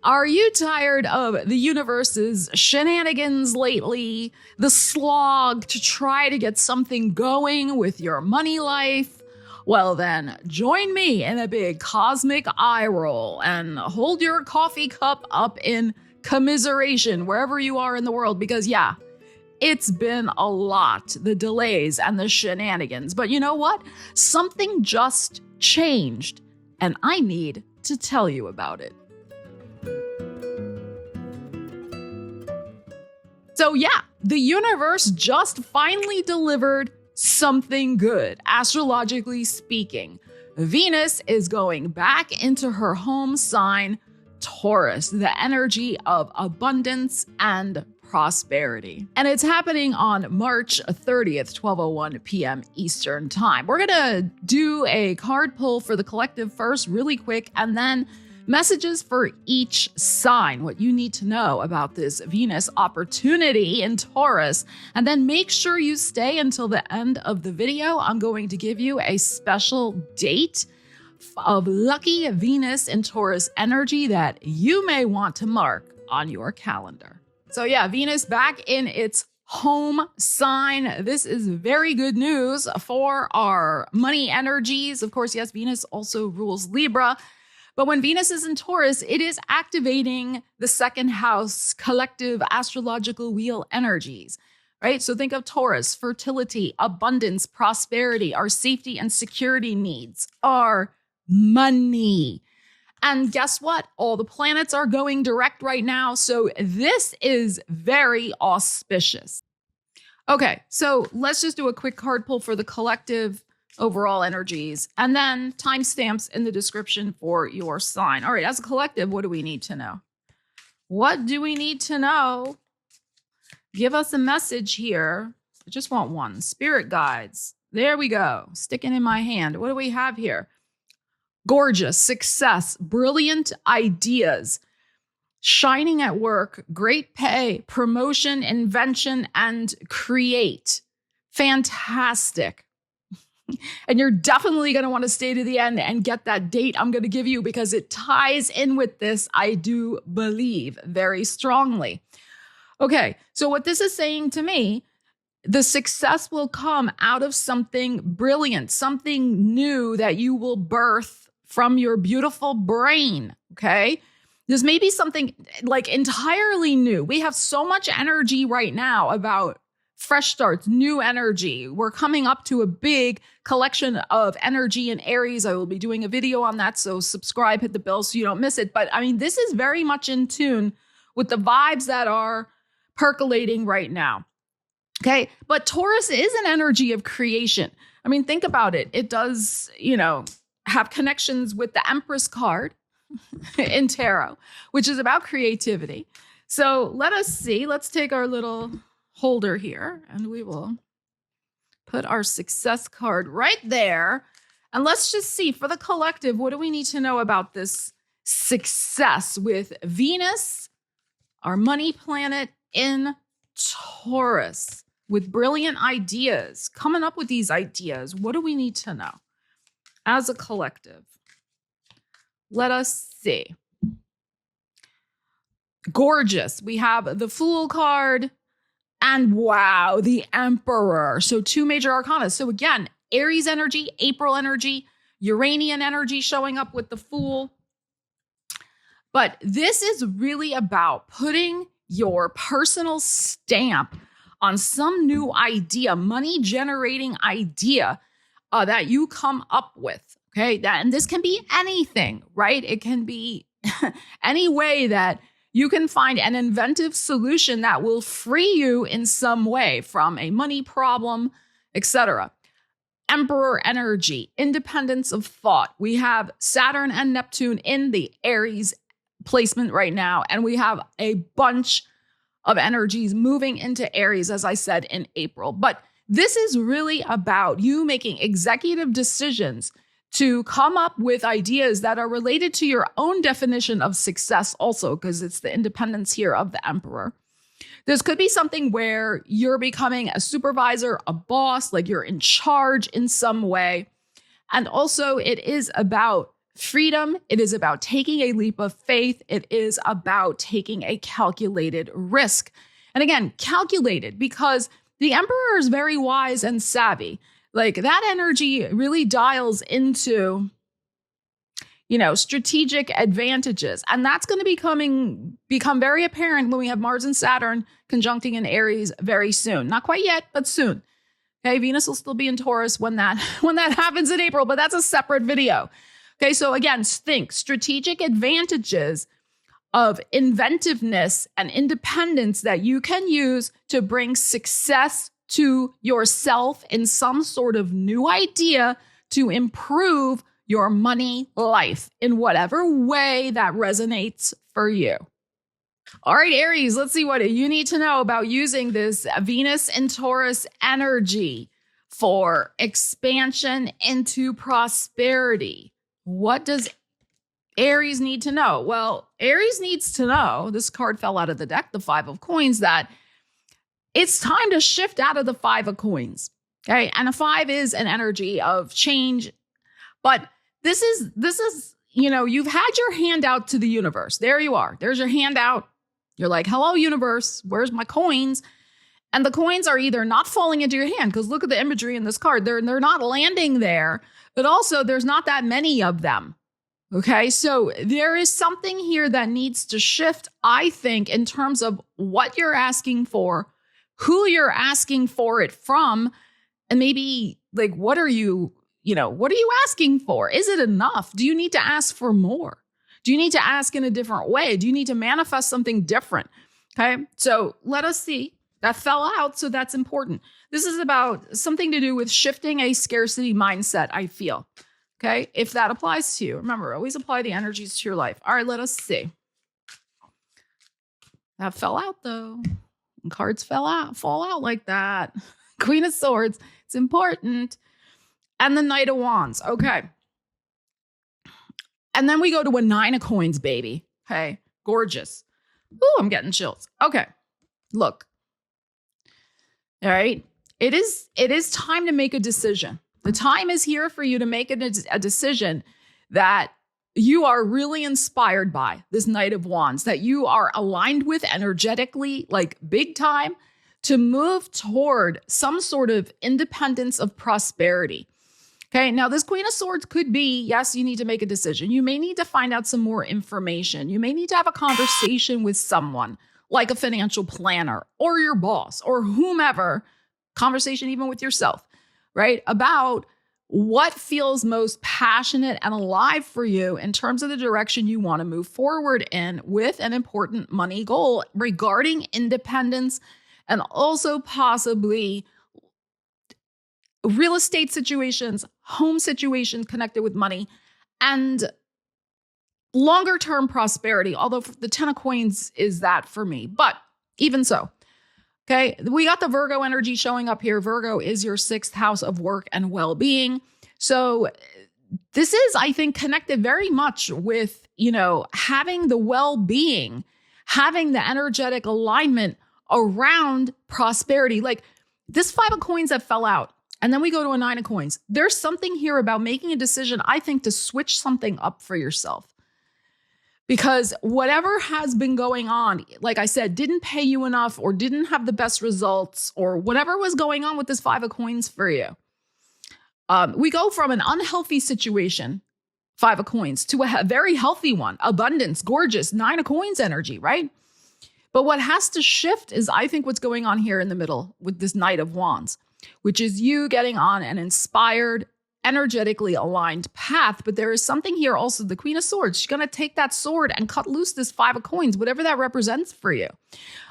Are you tired of the universe's shenanigans lately? The slog to try to get something going with your money life? Well then, join me in a big cosmic eye roll and hold your coffee cup up in commiseration wherever you are in the world, because yeah, it's been a lot, the delays and the shenanigans. But you know what? Something just changed, and I need to tell you about it. So yeah, the universe just finally delivered something good, astrologically speaking. Venus is going back into her home sign, Taurus, the energy of abundance and prosperity. And it's happening on March 30th, 12:01 p.m. Eastern Time. We're gonna do a card pull for the collective first, really quick, and then messages for each sign, what you need to know about this Venus opportunity in Taurus. And then make sure you stay until the end of the video. I'm going to give you a special date of lucky Venus in Taurus energy that you may want to mark on your calendar. So yeah, Venus back in its home sign. This is very good news for our money energies. Of course, yes, Venus also rules Libra. But when Venus is in Taurus, it is activating the second house collective astrological wheel energies, right? So think of Taurus, fertility, abundance, prosperity, our safety and security needs, our money. And guess what? All the planets are going direct right now. So this is very auspicious. Okay, so let's just do a quick card pull for the collective overall energies, and then timestamps in the description for your sign. All right, as a collective, what do we need to know? What do we need to know? Give us a message here. I just want one. Spirit guides. There we go. Sticking in my hand. What do we have here? Gorgeous, success, brilliant ideas, shining at work, great pay, promotion, invention, and create. Fantastic. And you're definitely going to want to stay to the end and get that date I'm going to give you, because it ties in with this, I do believe, very strongly. Okay, so what this is saying to me, the success will come out of something brilliant, something new that you will birth from your beautiful brain, okay? This may be something like entirely new. We have so much energy right now about fresh starts, new energy. We're coming up to a big collection of energy in Aries. I will be doing a video on that, so subscribe, hit the bell so you don't miss it. But I mean, this is very much in tune with the vibes that are percolating right now. Okay, but Taurus is an energy of creation. I mean, think about it. It does, have connections with the Empress card in tarot, which is about creativity. So let us see. Let's take our little holder here, and we will put our success card right there. And let's just see, for the collective, what do we need to know about this success with Venus, our money planet in Taurus, with brilliant ideas, coming up with these ideas? What do we need to know as a collective? Let us see. Gorgeous. We have the Fool card. And wow, the Emperor. So two major arcana. So again, Aries energy, April energy, Uranian energy showing up with the Fool. But this is really about putting your personal stamp on some new idea, money generating idea that you come up with. Okay. And this can be anything, right? It can be any way that you can find an inventive solution that will free you in some way from a money problem, etc. Emperor energy, independence of thought. We have Saturn and Neptune in the Aries placement right now, and we have a bunch of energies moving into Aries, as I said, in April. But this is really about you making executive decisions to come up with ideas that are related to your own definition of success also, because it's the independence here of the Emperor. This could be something where you're becoming a supervisor, a boss, like you're in charge in some way. And also it is about freedom. It is about taking a leap of faith. It is about taking a calculated risk. And again, calculated, because the Emperor is very wise and savvy. Like, that energy really dials into, strategic advantages. And that's going to become very apparent when we have Mars and Saturn conjuncting in Aries very soon. Not quite yet, but soon. Okay, Venus will still be in Taurus when that happens in April, but that's a separate video. Okay, so again, think strategic advantages of inventiveness and independence that you can use to bring success to yourself in some sort of new idea to improve your money life in whatever way that resonates for you. All right, Aries, let's see what you need to know about using this Venus and Taurus energy for expansion into prosperity. What does Aries need to know? Well, Aries needs to know, this card fell out of the deck, the Five of Coins, that it's time to shift out of the Five of Coins. Okay. And a five is an energy of change. But this is, you've had your hand out to the universe. There you are. There's your hand out. You're like, hello, universe, where's my coins? And the coins are either not falling into your hand, because look at the imagery in this card. They're not landing there, but also there's not that many of them. Okay, so there is something here that needs to shift, I think, in terms of what you're asking for, who you're asking for it from, and maybe like, what are you asking for? Is it enough? Do you need to ask for more? Do you need to ask in a different way? Do you need to manifest something different? Okay, so let us see. That fell out, so that's important. This is about something to do with shifting a scarcity mindset, I feel. Okay, if that applies to you, remember, always apply the energies to your life. All right, let us see. That fell out, though. And cards fall out like that. Queen of Swords, it's important. And the Knight of Wands, okay. And then we go to a Nine of Coins, baby. Okay, gorgeous. Ooh, I'm getting chills. Okay, look. All right, it is time to make a decision. The time is here for you to make a decision that you are really inspired by, this Knight of Wands, that you are aligned with energetically, like big time, to move toward some sort of independence of prosperity. Okay, now this Queen of Swords could be, yes, you need to make a decision. You may need to find out some more information. You may need to have a conversation with someone, like a financial planner or your boss or whomever, conversation even with yourself, right? About what feels most passionate and alive for you in terms of the direction you want to move forward in with an important money goal regarding independence and also possibly real estate situations, home situations connected with money, and longer term prosperity. Although the Ten of Coins is that for me, but even so. Okay, we got the Virgo energy showing up here. Virgo is your sixth house of work and well-being. So this is, I think, connected very much with, having the well-being, having the energetic alignment around prosperity. Like this Five of Coins that fell out, and then we go to a Nine of Coins. There's something here about making a decision, I think, to switch something up for yourself. Because whatever has been going on, like I said, didn't pay you enough or didn't have the best results or whatever was going on with this Five of Coins for you. We go from an unhealthy situation, Five of Coins, to a very healthy one, abundance, gorgeous, Nine of Coins energy, right? But what has to shift is, I think, what's going on here in the middle with this Knight of Wands, which is you getting on an inspired, energetically aligned path. But there is something here also, the Queen of Swords. She's going to take that sword and cut loose this Five of Coins, whatever that represents for you.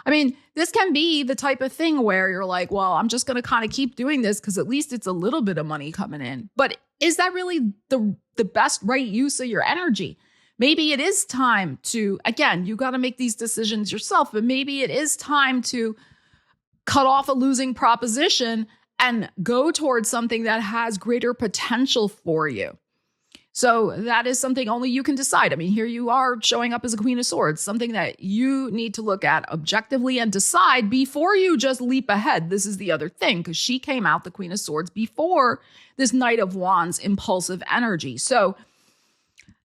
I mean, this can be the type of thing where you're like, well, I'm just going to kind of keep doing this because at least it's a little bit of money coming in. But is that really the best right use of your energy? Maybe it is time to, again, you got to make these decisions yourself, but maybe it is time to cut off a losing proposition and go towards something that has greater potential for you. So that is something only you can decide. I mean, here you are showing up as a Queen of Swords, something that you need to look at objectively and decide before you just leap ahead. This is the other thing, because she came out, the Queen of Swords, before this Knight of Wands impulsive energy. So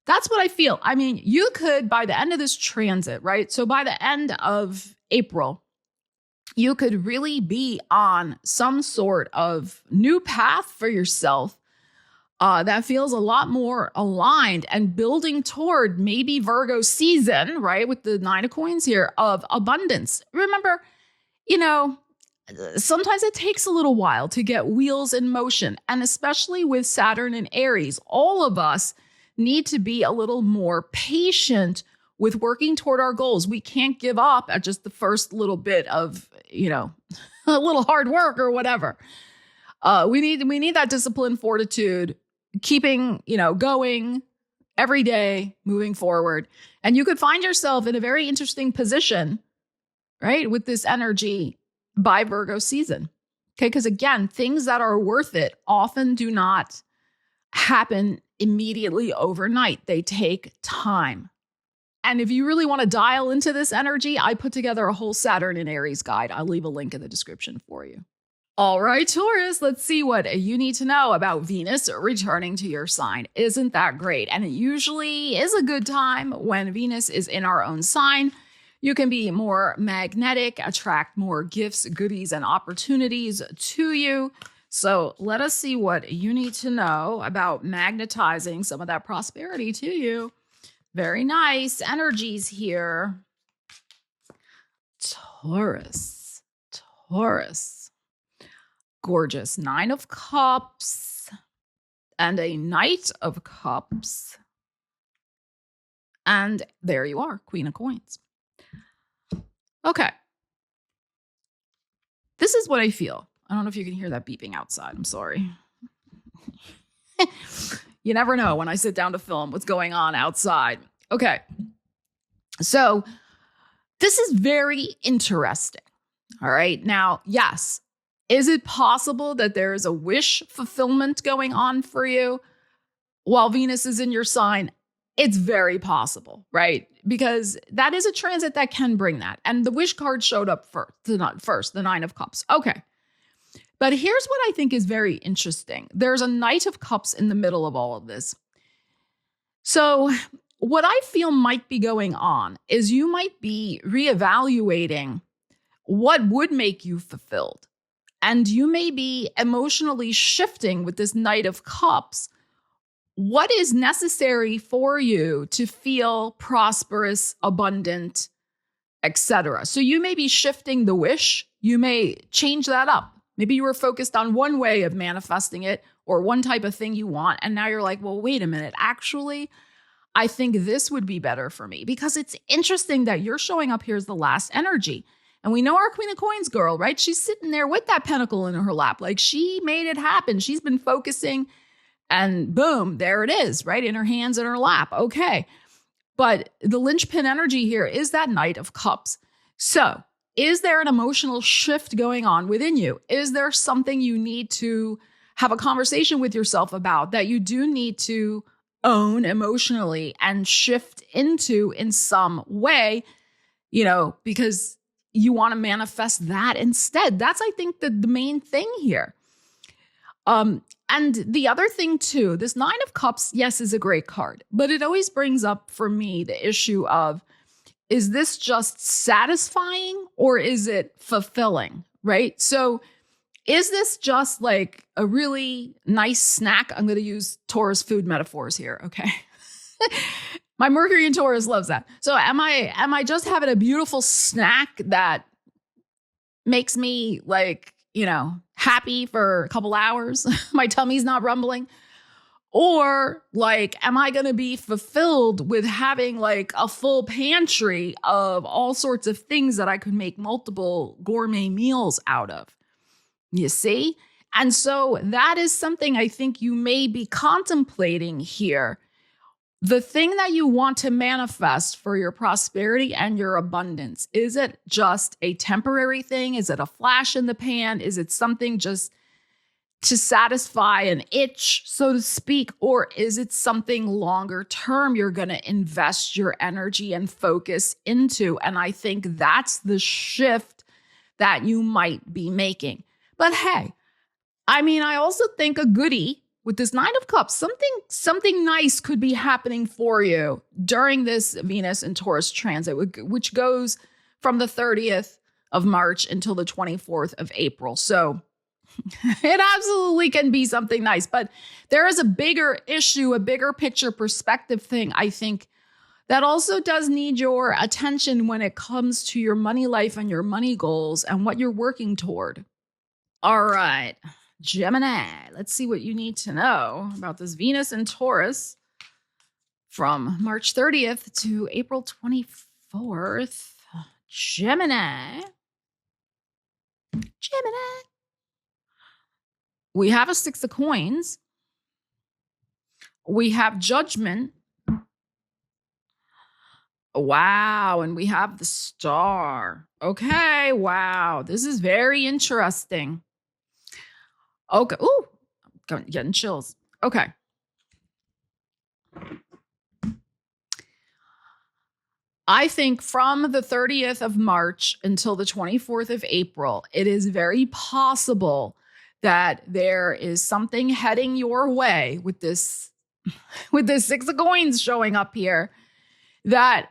That's what I feel. I mean, you could, by the end of this transit, right? So by the end of April, you could really be on some sort of new path for yourself that feels a lot more aligned and building toward maybe Virgo season, right? With the 9 of coins here of abundance. Remember, sometimes it takes a little while to get wheels in motion. And especially with Saturn and Aries, all of us need to be a little more patient with working toward our goals. We can't give up at just the first little bit of, a little hard work or whatever. We need that discipline, fortitude, keeping, going every day, moving forward. And you could find yourself in a very interesting position, right? With this energy by Virgo season. Okay. Because again, things that are worth it often do not happen immediately overnight. They take time. And if you really want to dial into this energy, I put together a whole Saturn and Aries guide. I'll leave a link in the description for you. All right, Taurus, let's see what you need to know about Venus returning to your sign. Isn't that great? And it usually is a good time when Venus is in our own sign. You can be more magnetic, attract more gifts, goodies, and opportunities to you. So let us see what you need to know about magnetizing some of that prosperity to you. Very nice energies here. Taurus. Gorgeous 9 of Cups and a Knight of Cups. And there you are, Queen of Coins. Okay. This is what I feel. I don't know if you can hear that beeping outside. I'm sorry. You never know when I sit down to film what's going on outside. Okay. So this is very interesting. All right. Now, yes. Is it possible that there is a wish fulfillment going on for you while Venus is in your sign? It's very possible, right? Because that is a transit that can bring that. And the wish card showed up first, the 9 of Cups. Okay. But here's what I think is very interesting. There's a Knight of Cups in the middle of all of this. So what I feel might be going on is you might be reevaluating what would make you fulfilled. And you may be emotionally shifting with this Knight of Cups. What is necessary for you to feel prosperous, abundant, etc.? So you may be shifting the wish. You may change that up. Maybe you were focused on one way of manifesting it or one type of thing you want. And now you're like, well, wait a minute. Actually, I think this would be better for me, because it's interesting that you're showing up here as the last energy. And we know our Queen of Coins girl, right? She's sitting there with that pentacle in her lap. Like, she made it happen. She's been focusing and boom, there it is, right? In her hands, in her lap. Okay. But the linchpin energy here is that Knight of Cups. So is there an emotional shift going on within you? Is there something you need to have a conversation with yourself about that you do need to own emotionally and shift into in some way, because you want to manifest that instead? That's, I think, the main thing here. And the other thing too, this 9 of Cups, yes, is a great card, but it always brings up for me the issue of, is this just satisfying or is it fulfilling, right? So is this just like a really nice snack? I'm going to use Taurus food metaphors here, okay? My Mercury in Taurus loves that. So am I just having a beautiful snack that makes me happy for a couple hours? My tummy's not rumbling. Or am I going to be fulfilled with having a full pantry of all sorts of things that I could make multiple gourmet meals out of? You see? And so that is something I think you may be contemplating here. The thing that you want to manifest for your prosperity and your abundance, is it just a temporary thing? Is it a flash in the pan? Is it something just to satisfy an itch, so to speak? Or is it something longer term you're going to invest your energy and focus into? And I think that's the shift that you might be making. But hey, I also think a goodie with this Nine of Cups, something nice could be happening for you during this Venus and Taurus transit, which goes from the 30th of March until the 24th of April. So it absolutely can be something nice, but there is a bigger issue, a bigger picture perspective thing, I think, that also does need your attention when it comes to your money life and your money goals and what you're working toward. All right, Gemini, let's see what you need to know about this Venus and Taurus from March 30th to April 24th. Gemini. We have a Six of Coins. We have Judgment. Wow. And we have the Star. Okay. Wow. This is very interesting. Okay. Ooh, I'm getting chills. Okay. I think from the 30th of March until the 24th of April, it is very possible that there is something heading your way with this Six of Coins showing up here that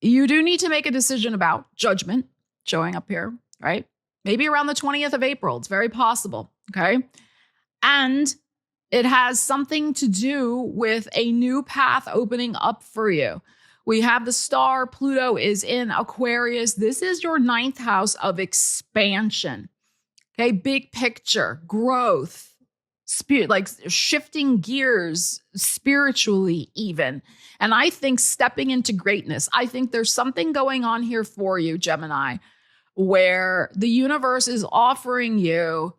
you do need to make a decision about. Judgment showing up here, right? Maybe around the 20th of April. It's very possible, okay? And it has something to do with a new path opening up for you. We have the Star. Pluto is in Aquarius. This is your 9th house of expansion. Okay, big picture, growth, spirit, like shifting gears spiritually even. And I think stepping into greatness. I think there's something going on here for you, Gemini, where the universe is offering you,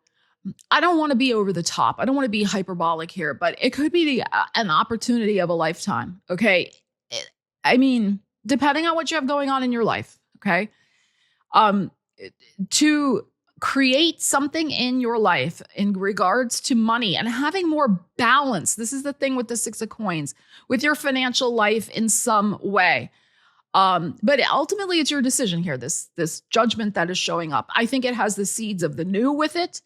I don't want to be over the top. I don't want to be hyperbolic here, but it could be an opportunity of a lifetime. Okay. I mean, depending on what you have going on in your life. Okay. To create something in your life in regards to money and having more balance. This is the thing with the Six of Coins, with your financial life in some way. But ultimately it's your decision here, this Judgment that is showing up. I think it has the seeds of the new with it.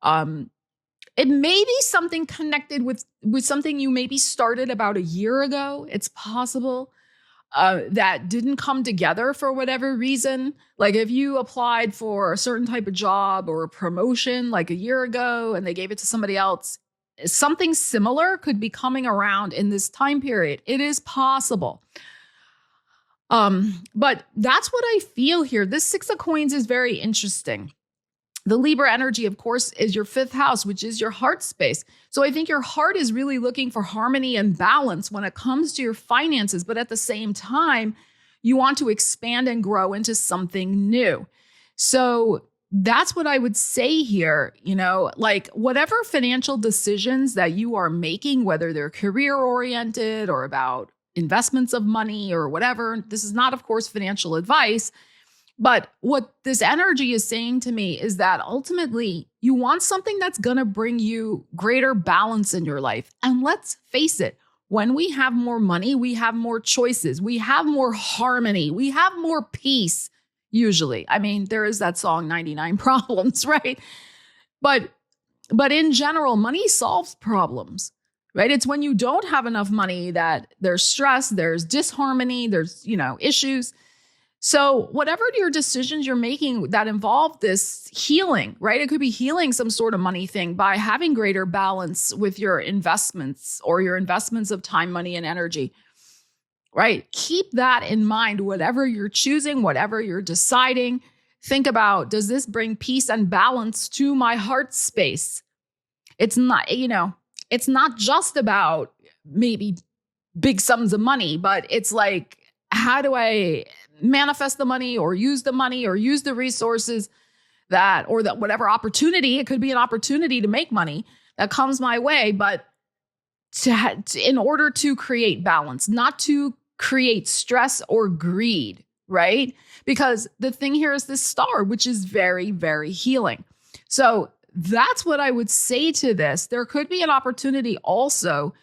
It may be something connected with something you maybe started about a year ago. It's possible. That didn't come together for whatever reason. Like if you applied for a certain type of job or a promotion like a year ago and they gave it to somebody else, something similar could be coming around in this time period. It is possible. But that's what I feel here. This Six of Coins is very interesting. The Libra energy, of course, is your 5th house, which is your heart space. So I think your heart is really looking for harmony and balance when it comes to your finances. But at the same time, you want to expand and grow into something new. So that's what I would say here. You know, like whatever financial decisions that you are making, whether they're career oriented or about investments of money or whatever, this is not, of course, financial advice. But what this energy is saying to me is that ultimately you want something that's going to bring you greater balance in your life. And let's face it, when we have more money, we have more choices. We have more harmony. We have more peace, usually. I mean, there is that song, 99 Problems, right? But in general, money solves problems, right? It's when you don't have enough money that there's stress, there's disharmony, there's, issues. So whatever your decisions you're making that involve this healing, right? It could be healing some sort of money thing by having greater balance with your investments or your investments of time, money, and energy, right? Keep that in mind, whatever you're choosing, whatever you're deciding. Think about, does this bring peace and balance to my heart space? It's not, it's not just about maybe big sums of money, but it's like, how do I manifest the money or use the resources or that whatever opportunity, it could be an opportunity to make money that comes my way, but in order to create balance, not to create stress or greed, right? Because the thing here is this Star, which is very, very healing. So that's what I would say to this. There could be an opportunity also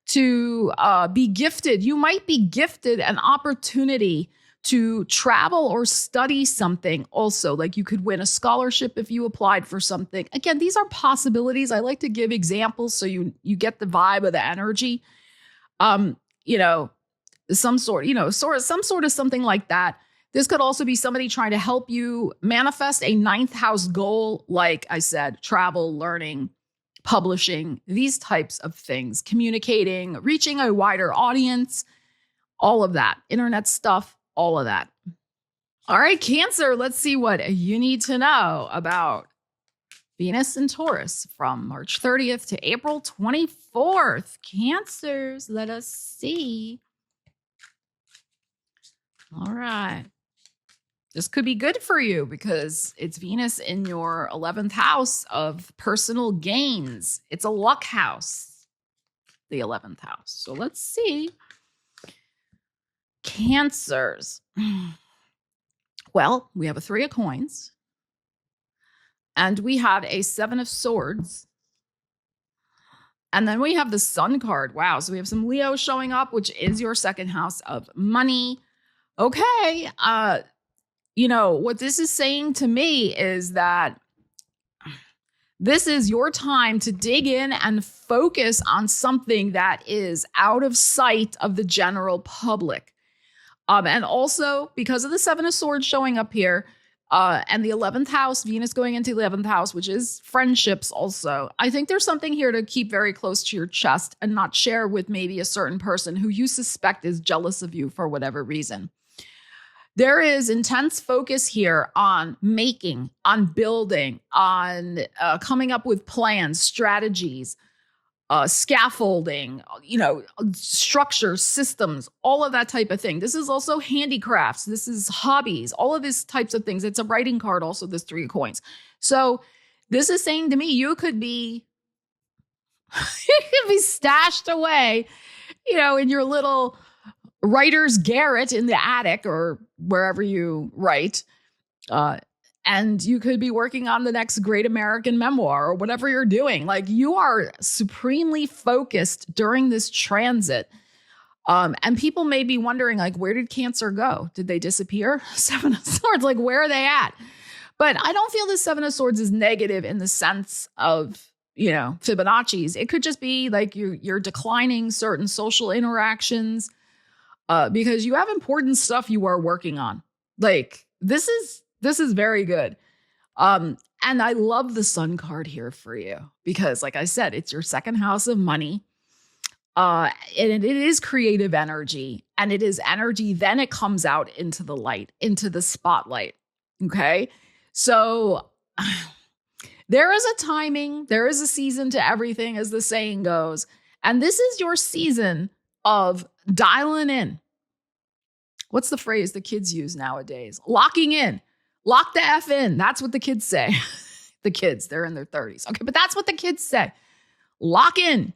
to be gifted. You might be gifted an opportunity to travel or study something also. Like you could win a scholarship if you applied for something. Again, these are possibilities. I like to give examples so you get the vibe of the energy. Some sort of something like that. This could also be somebody trying to help you manifest a 9th house goal. Like I said, travel, learning, publishing, these types of things, communicating, reaching a wider audience, all of that, internet stuff, all of that. All right, Cancer, let's see what you need to know about Venus and Taurus from March 30th to April 24th. Cancers, let us see. All right. This could be good for you because it's Venus in your 11th house of personal gains. It's a luck house, the 11th house. So let's see. Cancers. Well, we have a 3 of coins. And we have a 7 of swords. And then we have the Sun card. Wow. So we have some Leo showing up, which is your 2nd house of money. Okay. What this is saying to me is that this is your time to dig in and focus on something that is out of sight of the general public. And also, because of the 7 of swords showing up here, and the 11th house, Venus going into the 11th house, which is friendships also, I think there's something here to keep very close to your chest and not share with maybe a certain person who you suspect is jealous of you for whatever reason. There is intense focus here on making, on building, on coming up with plans, strategies, scaffolding, structures, systems, all of that type of thing. This is also handicrafts. This is hobbies, all of these types of things. It's a writing card also, this 3 of coins. So this is saying to me, you could be stashed away, in your little writer's garret in the attic or wherever you write. And you could be working on the next great American memoir or whatever you're doing. Like you are supremely focused during this transit. And people may be wondering, like, where did Cancer go? Did they disappear? 7 of swords, like where are they at? But I don't feel the 7 of swords is negative in the sense of, Fibonacci's. It could just be like you're declining certain social interactions. Because you have important stuff you are working on. Like this is very good. And I love the Sun card here for you because like I said, it's your 2nd house of money. And it is creative energy and it is energy. Then it comes out into the light, into the spotlight. Okay. So there is a timing, there is a season to everything, as the saying goes. And this is your season of dialing in. What's the phrase the kids use nowadays? Locking in. Lock the F in. That's what the kids say. The kids, they're in their 30s. Okay, but that's what the kids say. Lock in.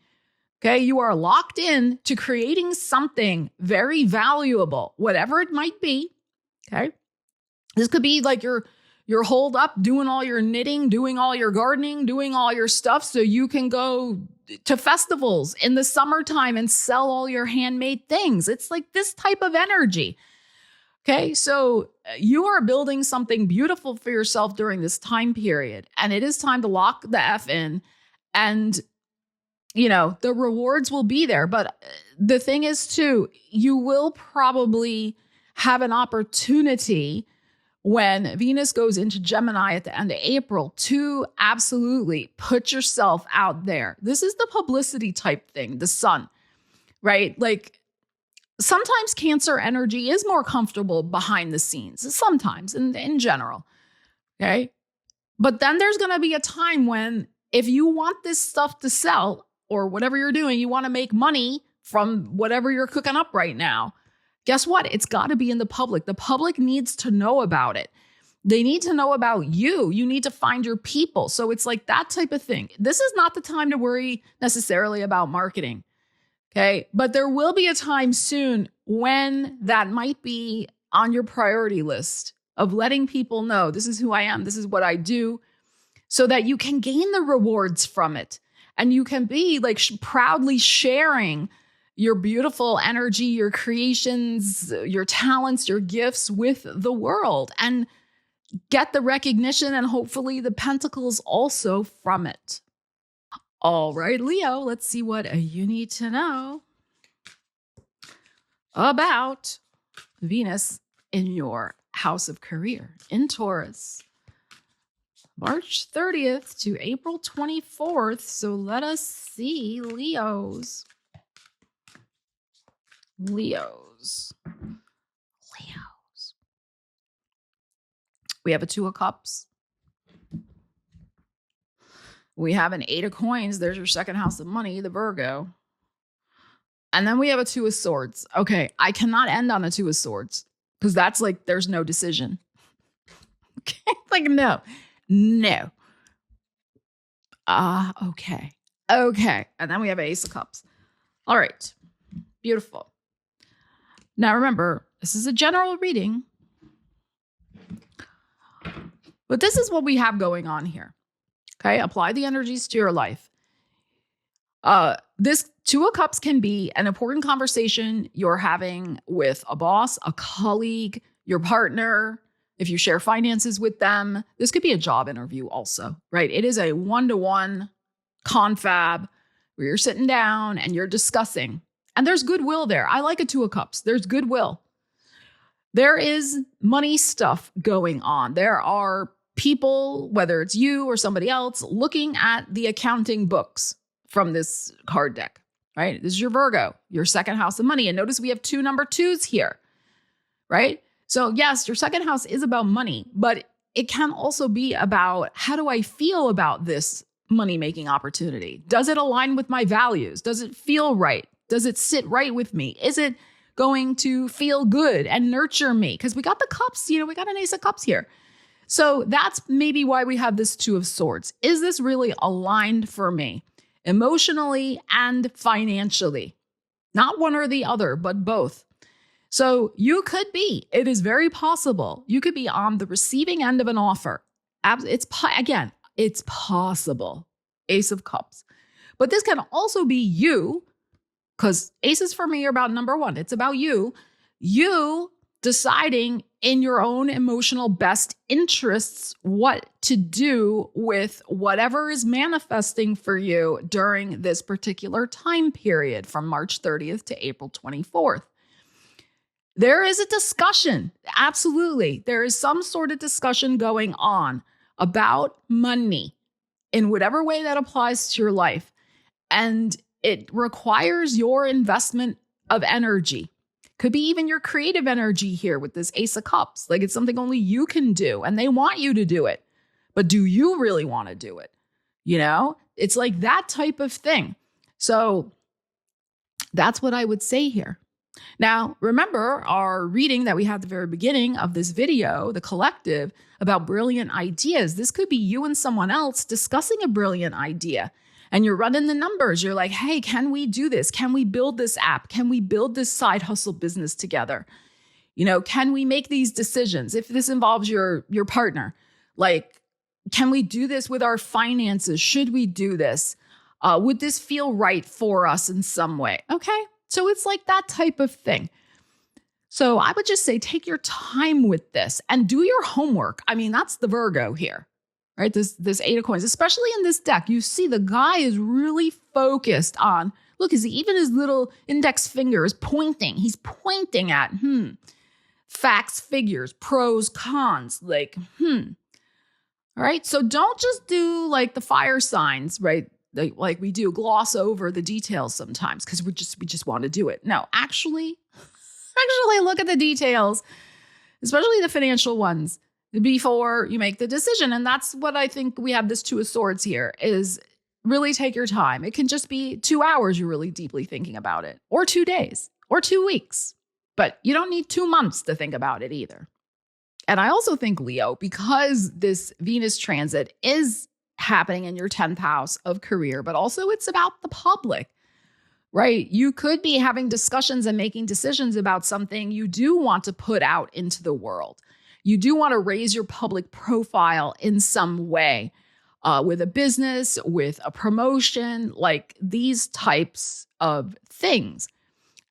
Okay, you are locked in to creating something very valuable, whatever it might be. Okay, this could be like you're holed up doing all your knitting, doing all your gardening, doing all your stuff so you can go to festivals in the summertime and sell all your handmade things. It's like this type of energy. Okay, so you are building something beautiful for yourself during this time period, and it is time to lock the F in, and the rewards will be there. But the thing is too, you will probably have an opportunity when Venus goes into Gemini at the end of April to absolutely put yourself out there. This is the publicity type thing, the Sun, right? Like sometimes Cancer energy is more comfortable behind the scenes, sometimes in general, okay? But then there's going to be a time when if you want this stuff to sell or whatever you're doing, you want to make money from whatever you're cooking up right now, guess what? It's got to be in the public. The public needs to know about it. They need to know about you. You need to find your people. So it's like that type of thing. This is not the time to worry necessarily about marketing. Okay. But there will be a time soon when that might be on your priority list of letting people know this is who I am. This is what I do, so that you can gain the rewards from it. And you can be like proudly sharing your beautiful energy, your creations, your talents, your gifts with the world and get the recognition and hopefully the pentacles also from it. All right, Leo, let's see what you need to know about Venus in your house of career in Taurus. March 30th to April 24th. So let us see Leos. We have a Two of Cups. We have an Eight of Coins. There's your second house of money, the Virgo. And then we have a Two of Swords. Okay, I cannot end on a Two of Swords because that's like there's no decision. Okay, like no. Okay. And then we have Ace of Cups. All right. Beautiful. Now remember, this is a general reading. But this is what we have going on here. Okay, apply the energies to your life. This Two of Cups can be an important conversation you're having with a boss, a colleague, your partner, if you share finances with them. This could be a job interview also, right? It is a one-to-one confab where you're sitting down and you're discussing. And there's goodwill there. I like a Two of Cups. There's goodwill. There is money stuff going on. There are people, whether it's you or somebody else, looking at the accounting books from this card deck, right? This is your Virgo, your second house of money. And notice we have two number twos here, right? So yes, your second house is about money, but it can also be about how do I feel about this money-making opportunity? Does it align with my values? Does it feel right? Does it sit right with me? Is it going to feel good and nurture me? Because we got the cups, we got an Ace of Cups here. So that's maybe why we have this Two of Swords. Is this really aligned for me emotionally and financially? Not one or the other, but both. So it is very possible. You could be on the receiving end of an offer. It's possible. Ace of Cups. But this can also be you, because aces for me are about number one. It's about you deciding in your own emotional best interests what to do with whatever is manifesting for you during this particular time period from March 30th to April 24th. There is a discussion. Absolutely. There is some sort of discussion going on about money in whatever way that applies to your life. And it requires your investment of energy. Could be even your creative energy here with this Ace of Cups. Like it's something only you can do and they want you to do it. But do you really want to do it? It's like that type of thing. So that's what I would say here. Now, remember our reading that we had at the very beginning of this video, the collective, about brilliant ideas. This could be you and someone else discussing a brilliant idea. And you're running the numbers. You're like, hey, can we do this? Can we build this app? Can we build this side hustle business together? Can we make these decisions? If this involves your partner, like, can we do this with our finances? Should we do this? Would this feel right for us in some way? Okay. So it's like that type of thing. So I would just say, take your time with this and do your homework. I mean, that's the Virgo here. Right? This Eight of Coins, especially in this deck, you see the guy is really focused on, look, even his little index finger is pointing. He's pointing at, facts, figures, pros, cons, like, All right. So don't just do like the fire signs, right? Like we do, gloss over the details sometimes because we just want to do it. No, actually look at the details, especially the financial ones, before you make the decision. And that's what I think we have this Two of Swords here is really take your time. It can just be 2 hours you're really deeply thinking about it, or 2 days, or 2 weeks. But you don't need 2 months to think about it either. And I also think, Leo, because this Venus transit is happening in your 10th house of career, but also it's about the public, right? You could be having discussions and making decisions about something you do want to put out into the world. You do want to raise your public profile in some way with a business, with a promotion, like these types of things.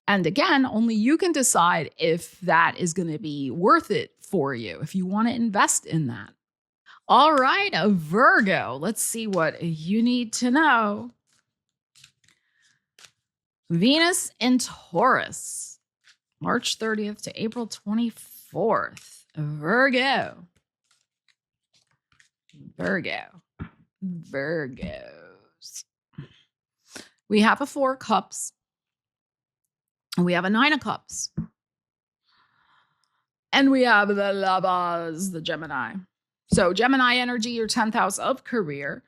And again, only you can decide if that is going to be worth it for you, if you want to invest in that. All right, a Virgo. Let's see what you need to know. Venus in Taurus, March 30th to April 24th. Virgo. Virgos. We have a 4 of Cups. And we have a 9 of Cups. And we have the Lovers, the Gemini. So Gemini energy, your 10th house of career.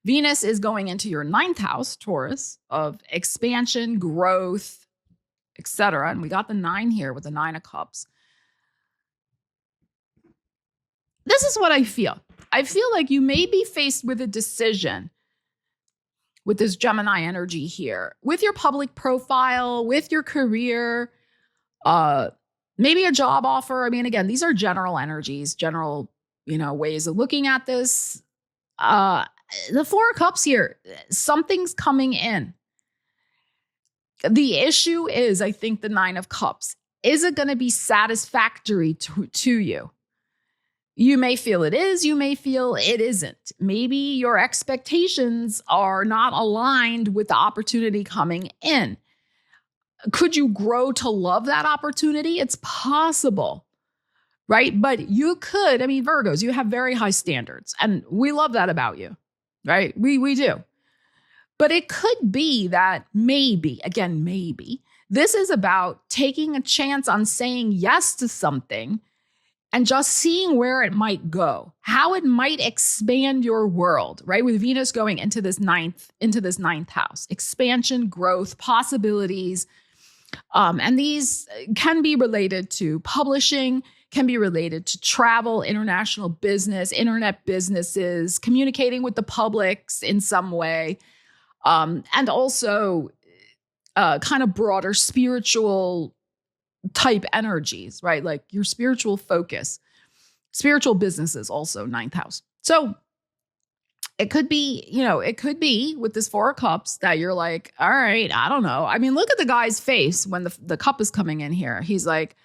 Venus is going into your 9th house, Taurus, of expansion, growth, etc. And we got the 9 here with the 9 of Cups. This is what I feel. I feel like you may be faced with a decision with this Gemini energy here, with your public profile, with your career, maybe a job offer. I mean, again, these are general energies, general, ways of looking at this. The 4 of Cups here, something's coming in. The issue is, I think, the 9 of Cups. Is it going to be satisfactory to you? You may feel it is, you may feel it isn't. Maybe your expectations are not aligned with the opportunity coming in. Could you grow to love that opportunity? It's possible, right? But you could, Virgos, you have very high standards, and we love that about you, right? We do. But it could be that maybe, this is about taking a chance on saying yes to something and just seeing where it might go, how it might expand your world, right? With Venus going into this ninth house, expansion, growth, possibilities. And these can be related to publishing, can be related to travel, international business, internet businesses, communicating with the publics in some way, and also kind of broader spiritual type energies, right? Like your spiritual focus, spiritual businesses, also 9th house. So it could be, with this 4 of Cups that you're like, all right, I don't know. Look at the guy's face when the cup is coming in here. He's like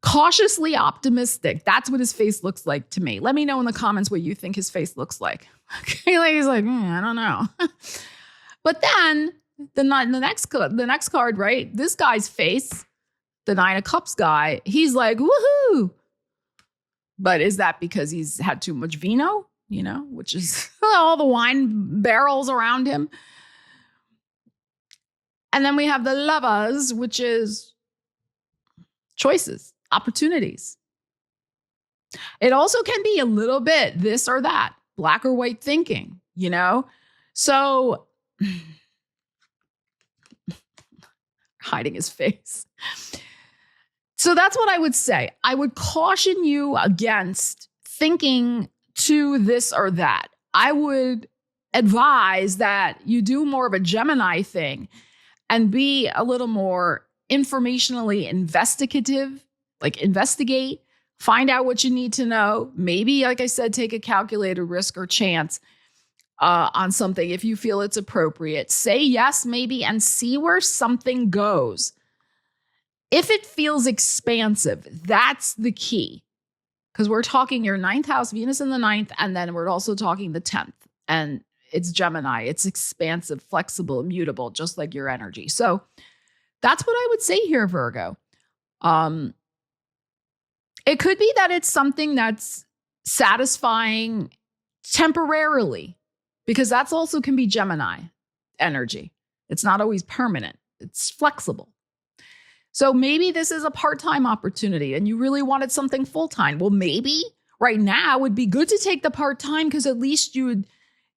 cautiously optimistic. That's what his face looks like to me. Let me know in the comments what you think his face looks like. Okay, like he's like, I don't know. But then the next card, right? This guy's face, the 9 of Cups guy, he's like, woohoo. But is that because he's had too much vino, which is all the wine barrels around him? And then we have the Lovers, which is choices, opportunities. It also can be a little bit this or that, black or white thinking, So hiding his face. So that's what I would say. I would caution you against thinking to this or that. I would advise that you do more of a Gemini thing and be a little more informationally investigative, like investigate, find out what you need to know. Maybe, like I said, take a calculated risk or chance on something if you feel it's appropriate. Say yes, maybe, and see where something goes. If it feels expansive, that's the key. Because we're talking your 9th house, Venus in the 9th, and then we're also talking the 10th. And it's Gemini. It's expansive, flexible, immutable, just like your energy. So that's what I would say here, Virgo. It could be that it's something that's satisfying temporarily, because that's also can be Gemini energy. It's not always permanent. It's flexible. So maybe this is a part-time opportunity and you really wanted something full-time. Well, maybe right now would be good to take the part-time because at least you would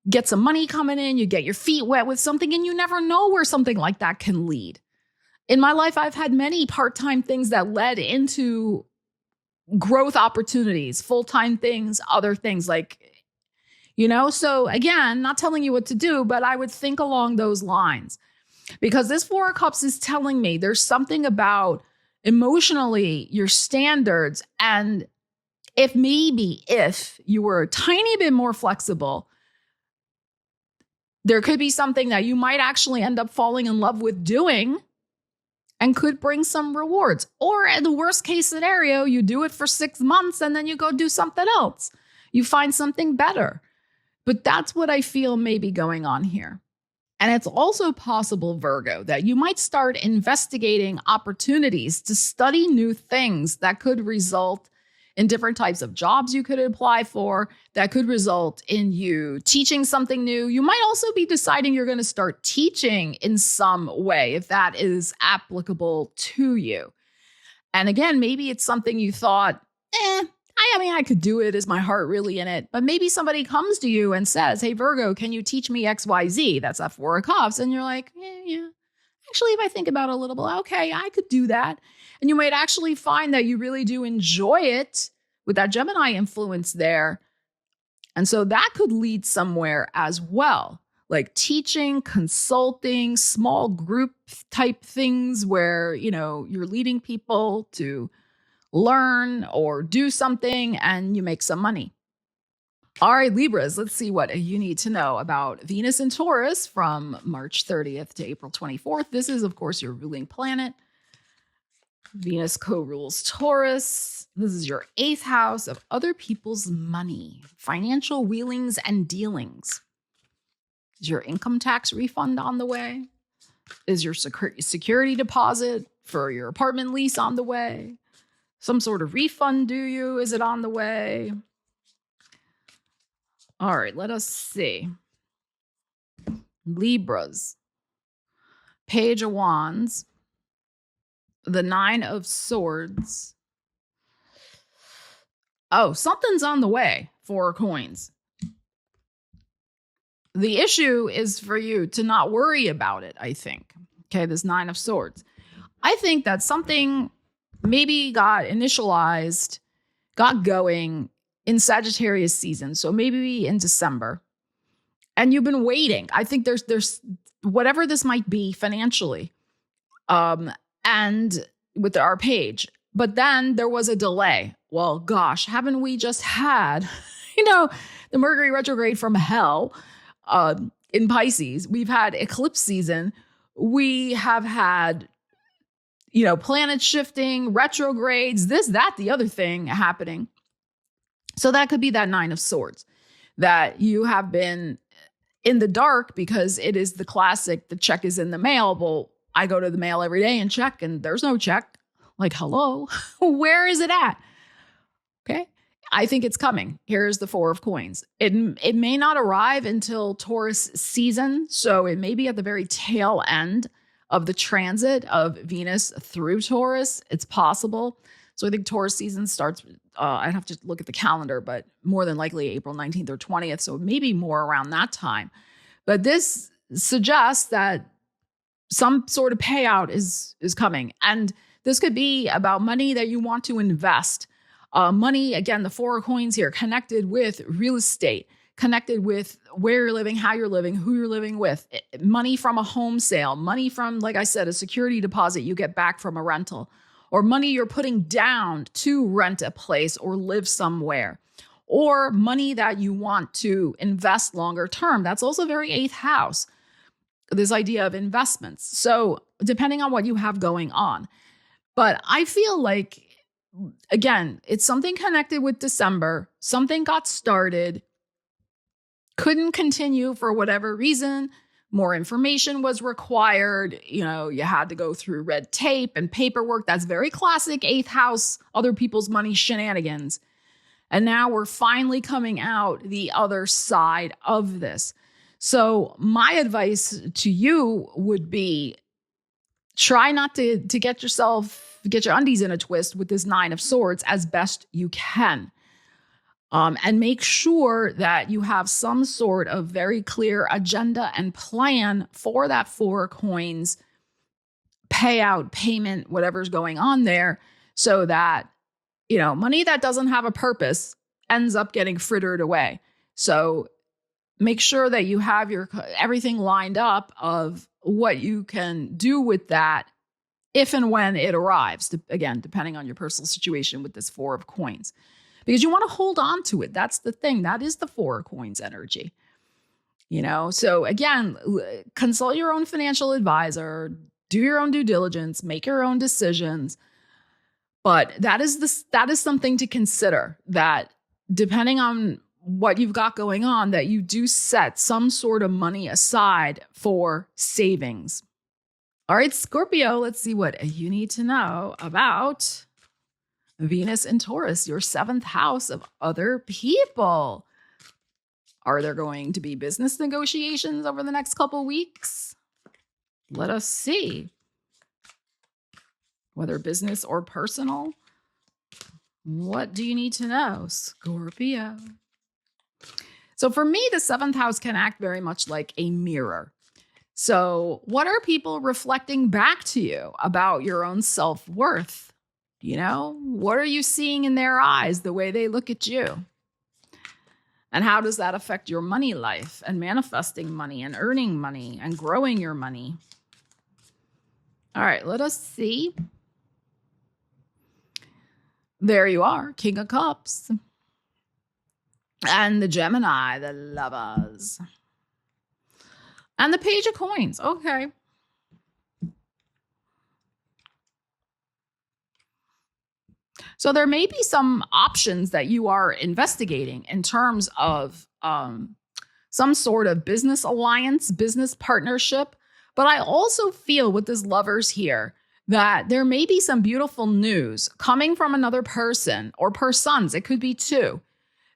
get some money coming in, you get your feet wet with something, and you never know where something like that can lead. In my life, I've had many part-time things that led into growth opportunities, full-time things, other things like, so again, not telling you what to do, but I would think along those lines. Because this 4 of Cups is telling me there's something about emotionally your standards. And if you were a tiny bit more flexible, there could be something that you might actually end up falling in love with doing and could bring some rewards. Or in the worst case scenario, you do it for 6 months and then you go do something else. You find something better. But that's what I feel may be going on here. And it's also possible, Virgo, that you might start investigating opportunities to study new things that could result in different types of jobs you could apply for, that could result in you teaching something new. You might also be deciding you're going to start teaching in some way, if that is applicable to you. And again, maybe it's something you thought, I could do it. Is my heart really in it? But maybe somebody comes to you and says, hey, Virgo, can you teach me XYZ? That's that Four of Cups. And you're like, yeah. Actually, if I think about it a little bit, okay, I could do that. And you might actually find that you really do enjoy it with that Gemini influence there. And so that could lead somewhere as well, like teaching, consulting, small group type things where, you're leading people to learn or do something and you make some money. All right, Libras, let's see what you need to know about Venus in Taurus from March 30th to April 24th. This is, of course, your ruling planet. Venus co-rules Taurus. This is your 8th house of other people's money, financial wheelings and dealings. Is your income tax refund on the way? Is your security deposit for your apartment lease on the way? Some sort of refund due? Is it on the way? All right, let us see. Libras. Page of Wands. The 9 of Swords. Oh, something's on the way. 4 of Coins. The issue is for you to not worry about it, I think. Okay, this 9 of Swords. I think that something maybe got initialized, got going in Sagittarius season. So maybe in December. And you've been waiting. I think there's whatever this might be financially. And with our page. But then there was a delay. Well, gosh, haven't we just had, the Mercury retrograde from hell in Pisces? We've had eclipse season. We have had, planet shifting, retrogrades, this, that, the other thing happening. So that could be that 9 of Swords, that you have been in the dark because it is the classic, the check is in the mail. Well, I go to the mail every day and check, and there's no check. Like, hello, where is it at? Okay. I think it's coming. Here's the 4 of Coins. It may not arrive until Taurus season. So it may be at the very tail end of the transit of Venus through Taurus. It's possible. So I think Taurus season starts, I'd have to look at the calendar, but more than likely April 19th or 20th. So maybe more around that time. But this suggests that some sort of payout is coming. And this could be about money that you want to invest. Money, again, the 4 of Coins here, connected with real estate, connected with where you're living, how you're living, who you're living with. Money from a home sale, money from, like I said, a security deposit you get back from a rental, or money you're putting down to rent a place or live somewhere, or money that you want to invest longer term. That's also very 8th house, this idea of investments. So depending on what you have going on. But I feel like, again, it's something connected with December. Something got started, couldn't continue for whatever reason. More information was required. You had to go through red tape and paperwork. That's very classic 8th house, other people's money shenanigans. And now we're finally coming out the other side of this. So my advice to you would be, try not to get your undies in a twist with this 9 of Swords as best you can. And make sure that you have some sort of very clear agenda and plan for that 4 of Coins payout, payment, whatever's going on there, so that, money that doesn't have a purpose ends up getting frittered away. So make sure that you have everything lined up of what you can do with that if and when it arrives, again, depending on your personal situation with this 4 of Coins. Because you want to hold on to it. That's the thing. That is the 4 of Coins energy. So again, consult your own financial advisor, do your own due diligence, make your own decisions. But that is something to consider, that depending on what you've got going on, that you do set some sort of money aside for savings. All right, Scorpio, let's see what you need to know about Venus in Taurus, your 7th house of other people. Are there going to be business negotiations over the next couple weeks? Let us see. Whether business or personal. What do you need to know, Scorpio? So for me, the 7th house can act very much like a mirror. So what are people reflecting back to you about your own self-worth? You know, what are you seeing in their eyes, the way they look at you? And how does that affect your money life and manifesting money and earning money and growing your money? All right, let us see. There you are, King of Cups. And the Gemini, the Lovers. And the Page of Coins. Okay. So there may be some options that you are investigating in terms of some sort of business alliance, business partnership. But I also feel with this Lovers here that there may be some beautiful news coming from another person or persons. It could be two.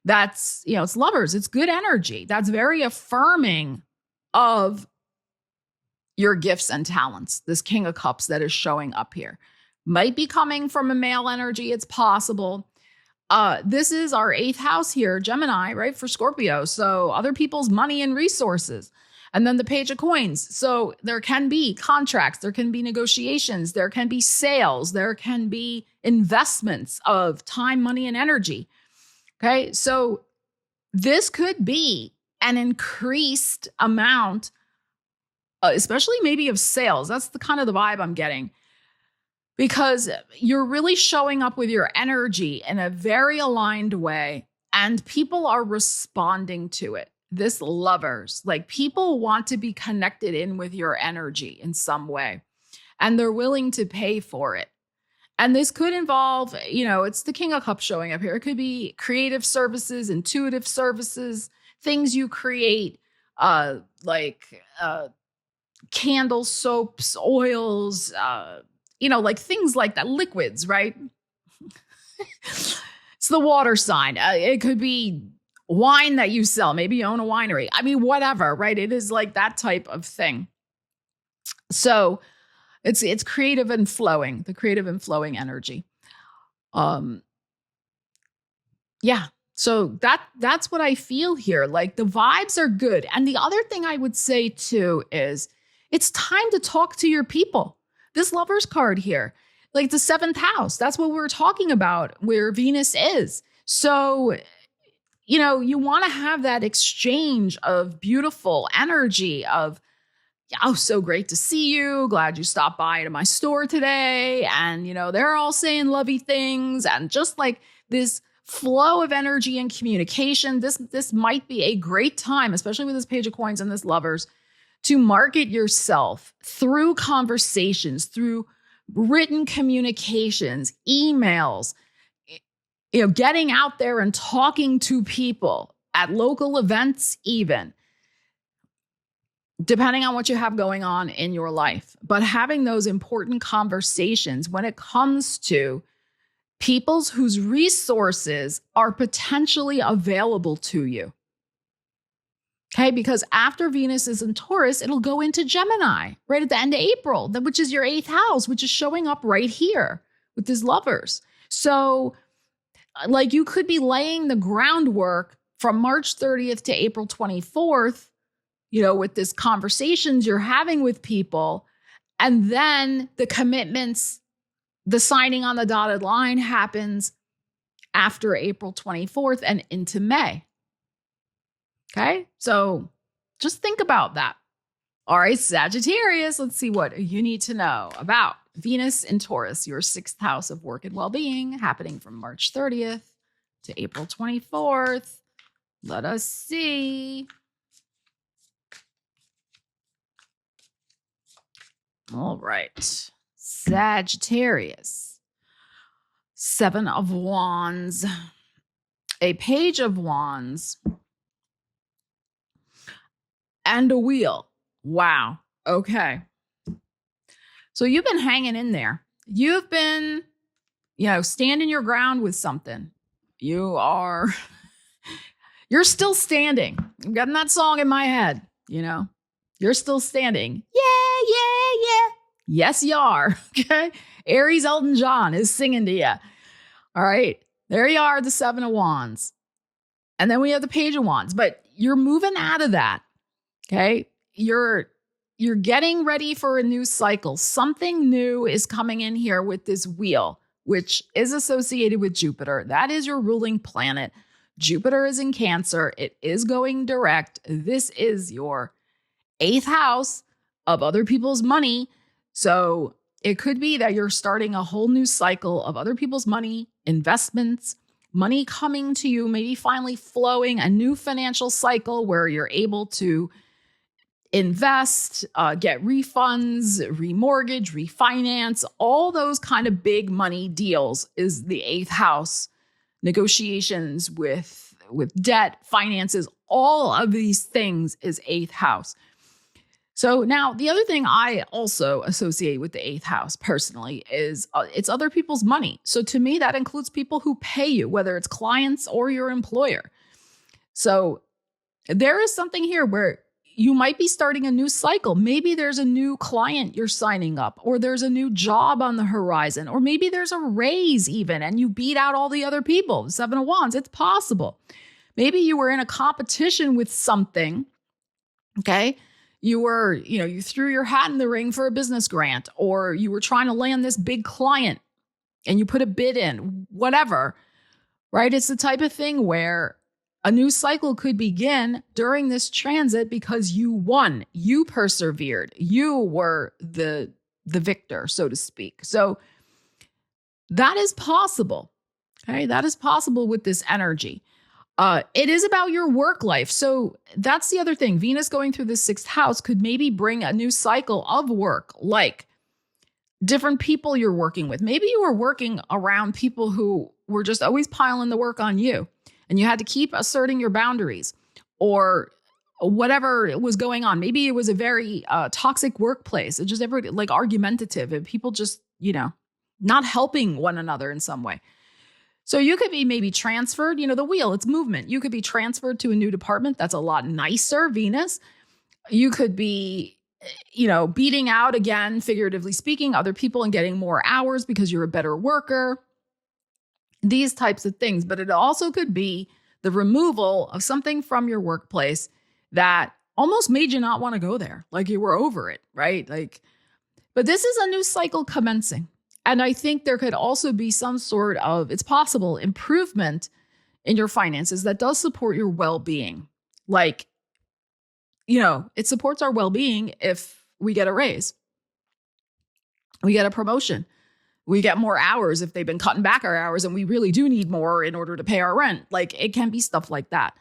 That's, you know, it's Lovers. It's good energy. That's very affirming of your gifts and talents. This King of Cups that is showing up here might be coming from a male energy. It's possible. This is our 8th house here, Gemini, right? For Scorpio. So other people's money and resources. And then the Page of Coins. So there can be contracts. There can be negotiations. There can be sales. There can be investments of time, money, and energy. Okay. So this could be an increased amount, especially maybe of sales. That's the kind of the vibe I'm getting, because you're really showing up with your energy in a very aligned way and people are responding to it. This Lovers, like people want to be connected in with your energy in some way and they're willing to pay for it. And this could involve, you know, it's the King of Cups showing up here. It could be creative services, intuitive services, things you create, like candles, soaps, oils, you know, like things like that, liquids, right? It's the water sign. It could be wine that you sell. Maybe you own a winery. I mean, whatever, right? It is like that type of thing. So it's creative and flowing, the creative and flowing energy. Yeah. So that's what I feel here. Like the vibes are good. And the other thing I would say too is it's time to talk to your people. This Lovers card here, like the 7th house, that's what we're talking about, where Venus is. So, you know, you want to have that exchange of beautiful energy of, oh, so great to see you. Glad you stopped by to my store today. And, you know, they're all saying lovey things and just like this flow of energy and communication. This might be a great time, especially with this Page of Coins and this Lovers, to market yourself through conversations, through written communications, emails, you know, getting out there and talking to people at local events, even depending on what you have going on in your life. But having those important conversations when it comes to people's whose resources are potentially available to you. Okay, because after Venus is in Taurus, it'll go into Gemini right at the end of April, which is your 8th house, which is showing up right here with these Lovers. So like you could be laying the groundwork from March 30th to April 24th, you know, with this conversations you're having with people. And then the commitments, the signing on the dotted line happens after April 24th and into May. Okay, so just think about that. All right, Sagittarius, let's see what you need to know about Venus in Taurus, your 6th house of work and well-being, happening from March 30th to April 24th. Let us see. All right. Sagittarius. 7 of Wands. A Page of Wands. And a Wheel. Wow. Okay. So you've been hanging in there. You've been, standing your ground with something. You're still standing. I'm getting that song in my head, You're still standing. Yeah, yeah, yeah. Yes, you are. Okay. Aries Elton John is singing to you. All right. There you are, the 7 of Wands. And then we have the Page of Wands. But you're moving out of that. Okay. You're getting ready for a new cycle. Something new is coming in here with this wheel, which is associated with Jupiter. That is your ruling planet. Jupiter is in Cancer. It is going direct. This is your 8th house of other people's money. So it could be that you're starting a whole new cycle of other people's money, investments, money coming to you, maybe finally flowing, a new financial cycle where you're able to invest, get refunds, remortgage, refinance, all those kind of big money deals is the 8th house. Negotiations with debt, finances, all of these things is 8th house. So now the other thing I also associate with the 8th house personally is it's other people's money. So to me, that includes people who pay you, whether it's clients or your employer. So there is something here where you might be starting a new cycle. Maybe there's a new client you're signing up, or there's a new job on the horizon, or maybe there's a raise even, and you beat out all the other people. The 7 of Wands, it's possible. Maybe you were in a competition with something, okay? You threw your hat in the ring for a business grant, or you were trying to land this big client and you put a bid in, whatever, right? It's the type of thing where a new cycle could begin during this transit because you won, you persevered, you were the victor, so to speak. So that is possible. Okay, that is possible with this energy. It is about your work life. So that's the other thing. Venus going through the 6th house could maybe bring a new cycle of work, like different people you're working with. Maybe you were working around people who were just always piling the work on you, and you had to keep asserting your boundaries, or whatever was going on. Maybe it was a very toxic workplace. It just like argumentative, and people just, not helping one another in some way. So you could be maybe transferred, the wheel, it's movement. You could be transferred to a new department that's a lot nicer, Venus. You could be, beating out again, figuratively speaking, other people and getting more hours because you're a better worker. These types of things. But it also could be the removal of something from your workplace that almost made you not want to go there. Like you were over it, right? But this is a new cycle commencing. And I think there could also be some sort of, it's possible, improvement in your finances that does support your well-being. It supports our well-being if we get a raise, we get a promotion, we get more hours if they've been cutting back our hours and we really do need more in order to pay our rent. It can be stuff like that.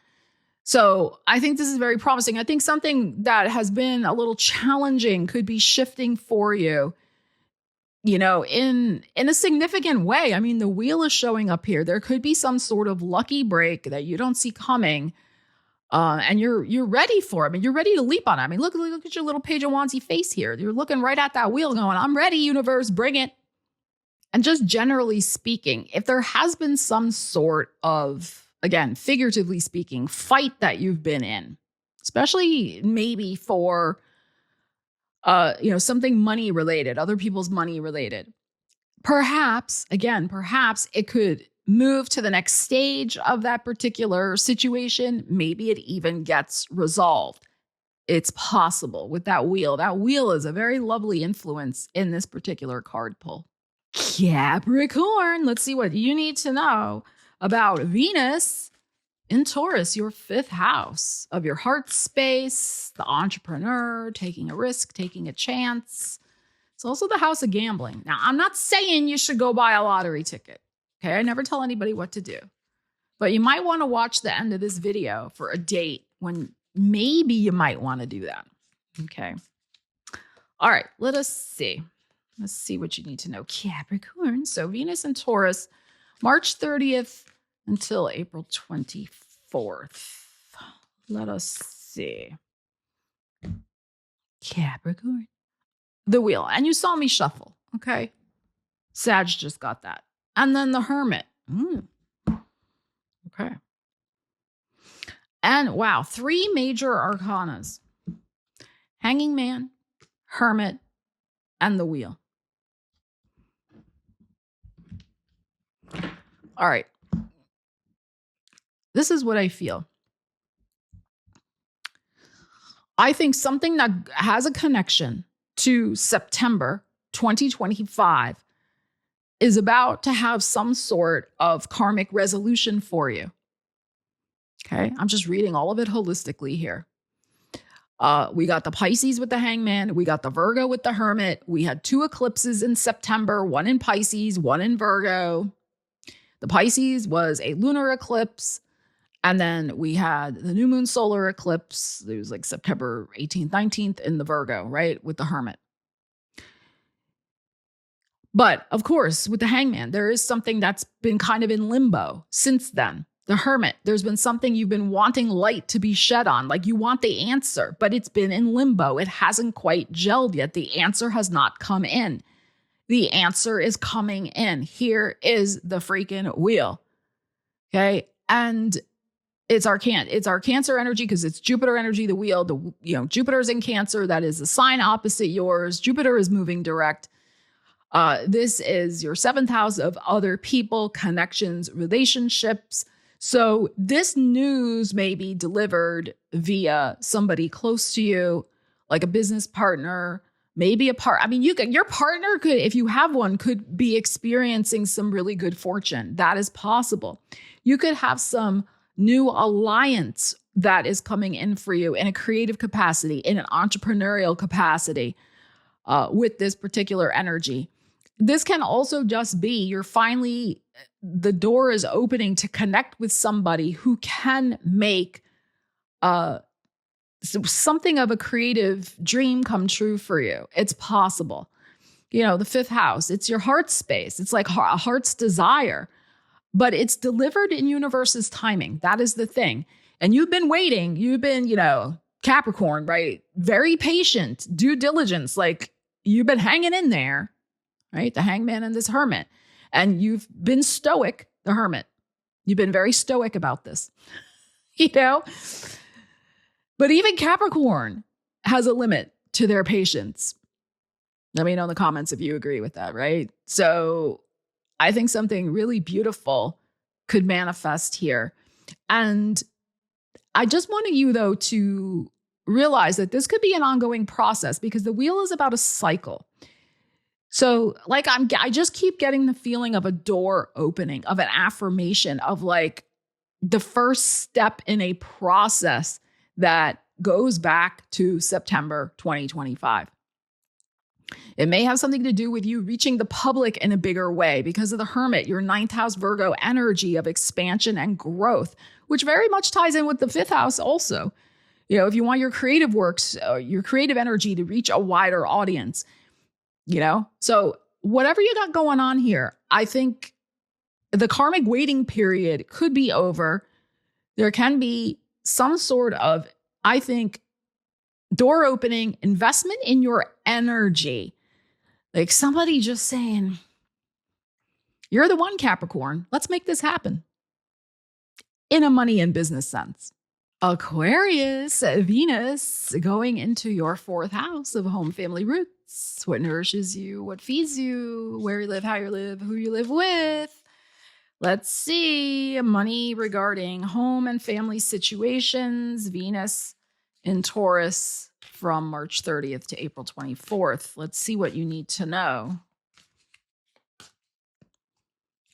So I think this is very promising. I think something that has been a little challenging could be shifting for you, in a significant way. I mean, the wheel is showing up here. There could be some sort of lucky break that you don't see coming. And you're ready for it. I mean, you're ready to leap on it. I mean, look at your little Page of Wandsy face here. You're looking right at that wheel going, I'm ready, universe, bring it. And just generally speaking, if there has been some sort of, again, figuratively speaking, fight that you've been in, especially maybe for, something money related, other people's money related, perhaps it could move to the next stage of that particular situation. Maybe it even gets resolved. It's possible with that wheel. That wheel is a very lovely influence in this particular card pull. Capricorn, let's see what you need to know about Venus in Taurus, your 5th house of your heart space, the entrepreneur, taking a risk, taking a chance. It's also the house of gambling. Now, I'm not saying you should go buy a lottery ticket. Okay, I never tell anybody what to do. But you might want to watch the end of this video for a date when maybe you might want to do that. Okay. All right, let us see. Let's see what you need to know. Capricorn. So Venus and Taurus, March 30th until April 24th. Let us see. Capricorn. The wheel. And you saw me shuffle, okay? Sag just got that. And then the Hermit. Okay. And wow, 3 major arcanas. Hanging Man, Hermit, and the Wheel. All right. This is what I feel. I think something that has a connection to September 2025 is about to have some sort of karmic resolution for you. Okay, I'm just reading all of it holistically here. We got the Pisces with the Hangman. We got the Virgo with the Hermit. We had 2 eclipses in September, one in Pisces, one in Virgo. The Pisces was a lunar eclipse. And then we had the new moon solar eclipse. It was like September 18th, 19th in the Virgo, right? With the Hermit. But of course, with the Hangman, there is something that's been kind of in limbo since then. The Hermit, there's been something you've been wanting light to be shed on. Like you want the answer, but it's been in limbo. It hasn't quite gelled yet. The answer has not come in. The answer is coming in. Here is the freaking wheel. Okay. And it's our Cancer energy because it's Jupiter energy, the wheel. Jupiter's in Cancer. That is the sign opposite yours. Jupiter is moving direct. This is your 7th house of other people, connections, relationships. So this news may be delivered via somebody close to you, like a business partner, maybe your partner could, if you have one, could be experiencing some really good fortune. That is possible. You could have some new alliance that is coming in for you in a creative capacity, in an entrepreneurial capacity with this particular energy. This can also just be the door is opening to connect with somebody who can make something of a creative dream come true for you. It's possible. The 5th house, it's your heart space. It's like a heart's desire, but it's delivered in universe's timing. That is the thing. And you've been waiting. You've been, Capricorn, right? Very patient, due diligence. Like you've been hanging in there. Right? The Hangman and this Hermit. And you've been stoic, the Hermit. You've been very stoic about this, But even Capricorn has a limit to their patience. Let me know in the comments if you agree with that, right? So I think something really beautiful could manifest here. And I just wanted you, though, to realize that this could be an ongoing process because the wheel is about a cycle. So I just keep getting the feeling of a door opening, of an affirmation, of like the first step in a process that goes back to September 2025. It may have something to do with you reaching the public in a bigger way because of the Hermit, your 9th house Virgo energy of expansion and growth, which very much ties in with the 5th house also. If you want your creative works, your creative energy to reach a wider audience, So whatever you got going on here, I think the karmic waiting period could be over. There can be some sort of, I think, door opening, investment in your energy. Like somebody just saying, you're the one, Capricorn. Let's make this happen. In a money and business sense. Aquarius, Venus going into your 4th house of home, family, roots. What nourishes you, what feeds you, where you live, how you live, who you live with. Let's see. Money regarding home and family situations. Venus in Taurus from March 30th to April 24th. Let's see what you need to know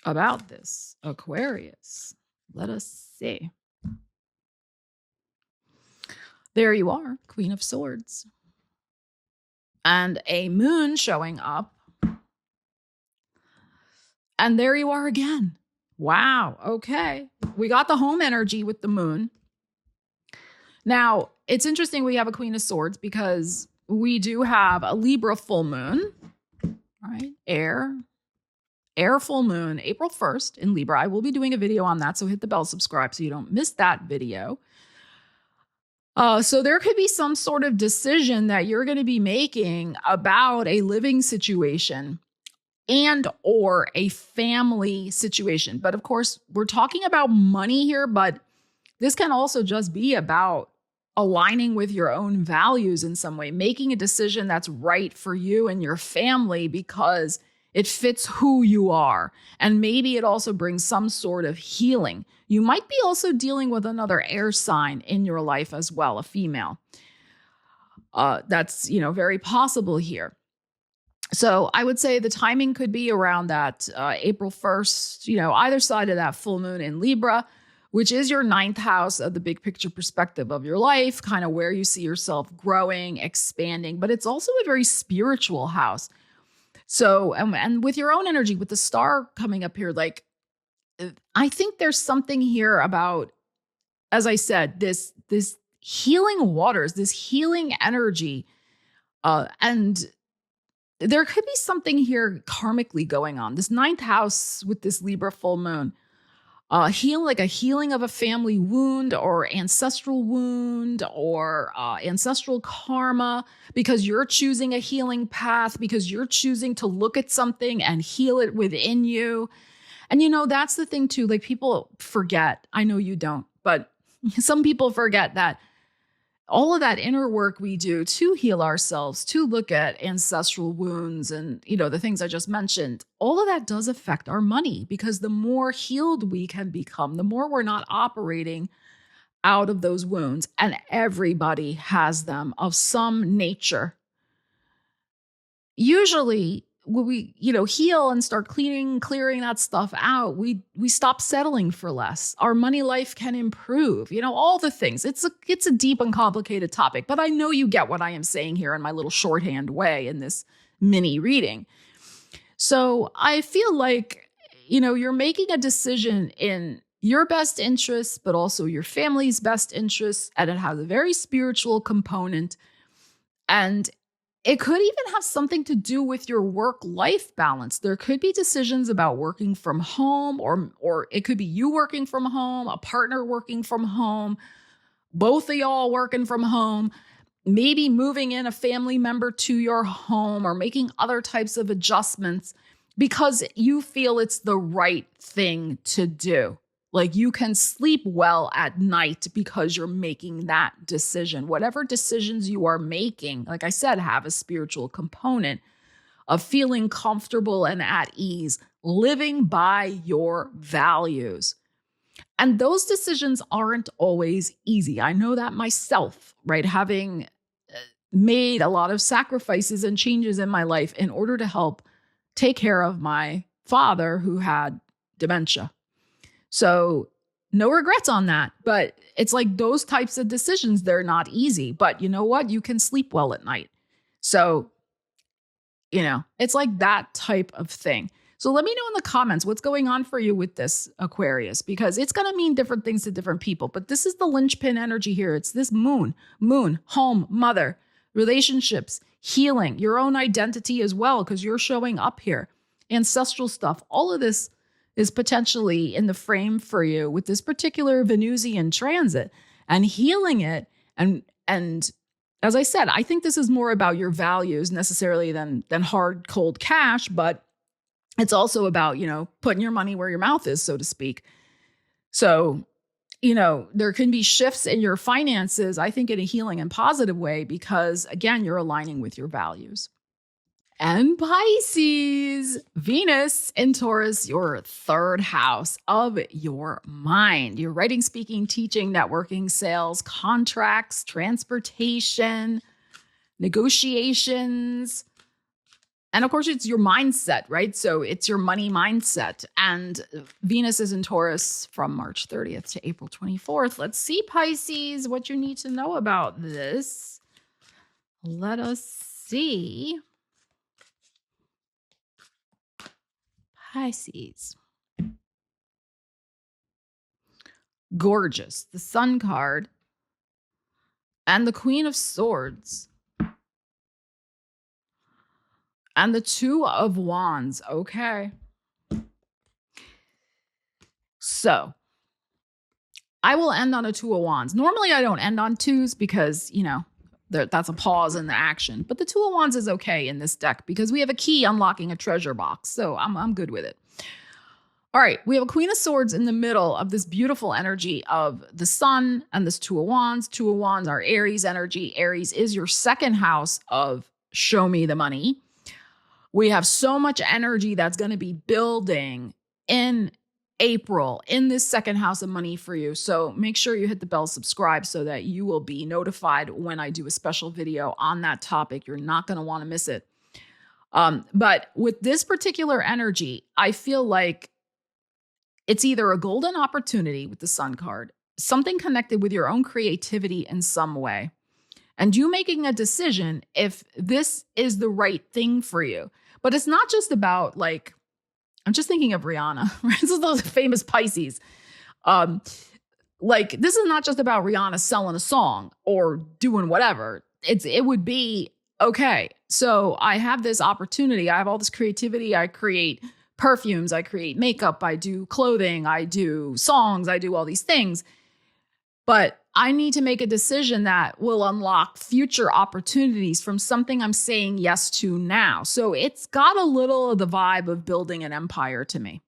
about this, Aquarius. Let us see. There you are, Queen of Swords. And a moon showing up. And there you are again. Wow. Okay. We got the home energy with the moon. Now, it's interesting we have a Queen of Swords because we do have a Libra full moon, right? Air full moon, April 1st in Libra. I will be doing a video on that, so hit the bell, subscribe so you don't miss that video. So there could be some sort of decision that you're going to be making about a living situation and or a family situation. But of course, we're talking about money here, but this can also just be about aligning with your own values in some way, making a decision that's right for you and your family because it fits who you are. And maybe it also brings some sort of healing. You might be also dealing with another air sign in your life as well, a female. That's, very possible here. So I would say the timing could be around that April 1st, either side of that full moon in Libra, which is your 9th house of the big picture perspective of your life, kind of where you see yourself growing, expanding, but it's also a very spiritual house. So, and with your own energy, with the star coming up here, like, I think there's something here about, as I said, this healing waters, this healing energy, and there could be something here karmically going on. This 9th house with this Libra full moon, like a healing of a family wound or ancestral wound or ancestral karma, because you're choosing a healing path, because you're choosing to look at something and heal it within you. And that's the thing too, like people forget, I know you don't, but some people forget that all of that inner work we do to heal ourselves, to look at ancestral wounds and, the things I just mentioned, all of that does affect our money, because the more healed we can become, the more we're not operating out of those wounds. And everybody has them of some nature. Usually when we, heal and start clearing that stuff out, we stop settling for less. Our money life can improve, all the things. It's a deep and complicated topic, but I know you get what I am saying here in my little shorthand way in this mini reading. So I feel like, you're making a decision in your best interests, but also your family's best interests. And it has a very spiritual component. And it could even have something to do with your work-life balance. There could be decisions about working from home, or it could be you working from home, a partner working from home, both of y'all working from home, maybe moving in a family member to your home or making other types of adjustments because you feel it's the right thing to do. Like you can sleep well at night because you're making that decision. Whatever decisions you are making, like I said, have a spiritual component of feeling comfortable and at ease, living by your values. And those decisions aren't always easy. I know that myself, right? Having made a lot of sacrifices and changes in my life in order to help take care of my father who had dementia. So no regrets on that, but it's like those types of decisions, they're not easy, but you know what? You can sleep well at night. So, it's like that type of thing. So let me know in the comments what's going on for you with this Aquarius, because it's going to mean different things to different people, but this is the linchpin energy here. It's this moon, home, mother, relationships, healing, your own identity as well, because you're showing up here, ancestral stuff, all of this is potentially in the frame for you with this particular Venusian transit and healing it. And as I said, I think this is more about your values necessarily than hard, cold cash, but it's also about, putting your money where your mouth is, so to speak. So, there can be shifts in your finances, I think in a healing and positive way, because again, you're aligning with your values. And Pisces, Venus in Taurus, your 3rd house of your mind. Your writing, speaking, teaching, networking, sales, contracts, transportation, negotiations. And of course, it's your mindset, right? So it's your money mindset. And Venus is in Taurus from March 30th to April 24th. Let's see, Pisces, what you need to know about this. Let us see. Pisces. Gorgeous. The Sun card and the Queen of Swords. And the Two of Wands. Okay. So I will end on a Two of Wands. Normally I don't end on twos because, that's a pause in the action. But the Two of Wands is okay in this deck because we have a key unlocking a treasure box. So I'm good with it. All right, we have a Queen of Swords in the middle of this beautiful energy of the Sun and this Two of Wands. Two of Wands are Aries energy. Aries is your second house of show me the money. We have so much energy that's going to be building in April in this second house of money for you. So make sure you hit the bell, subscribe so that you will be notified when I do a special video on that topic. You're not going to want to miss it. But with this particular energy, I feel like it's either a golden opportunity with the Sun card, something connected with your own creativity in some way, and you making a decision if this is the right thing for you. But it's not just about I'm just thinking of Rihanna. This is the famous Pisces. This is not just about Rihanna selling a song or doing whatever. It would be, okay, so I have this opportunity. I have all this creativity. I create perfumes, I create makeup, I do clothing, I do songs, I do all these things. But I need to make a decision that will unlock future opportunities from something I'm saying yes to now. So it's got a little of the vibe of building an empire to me.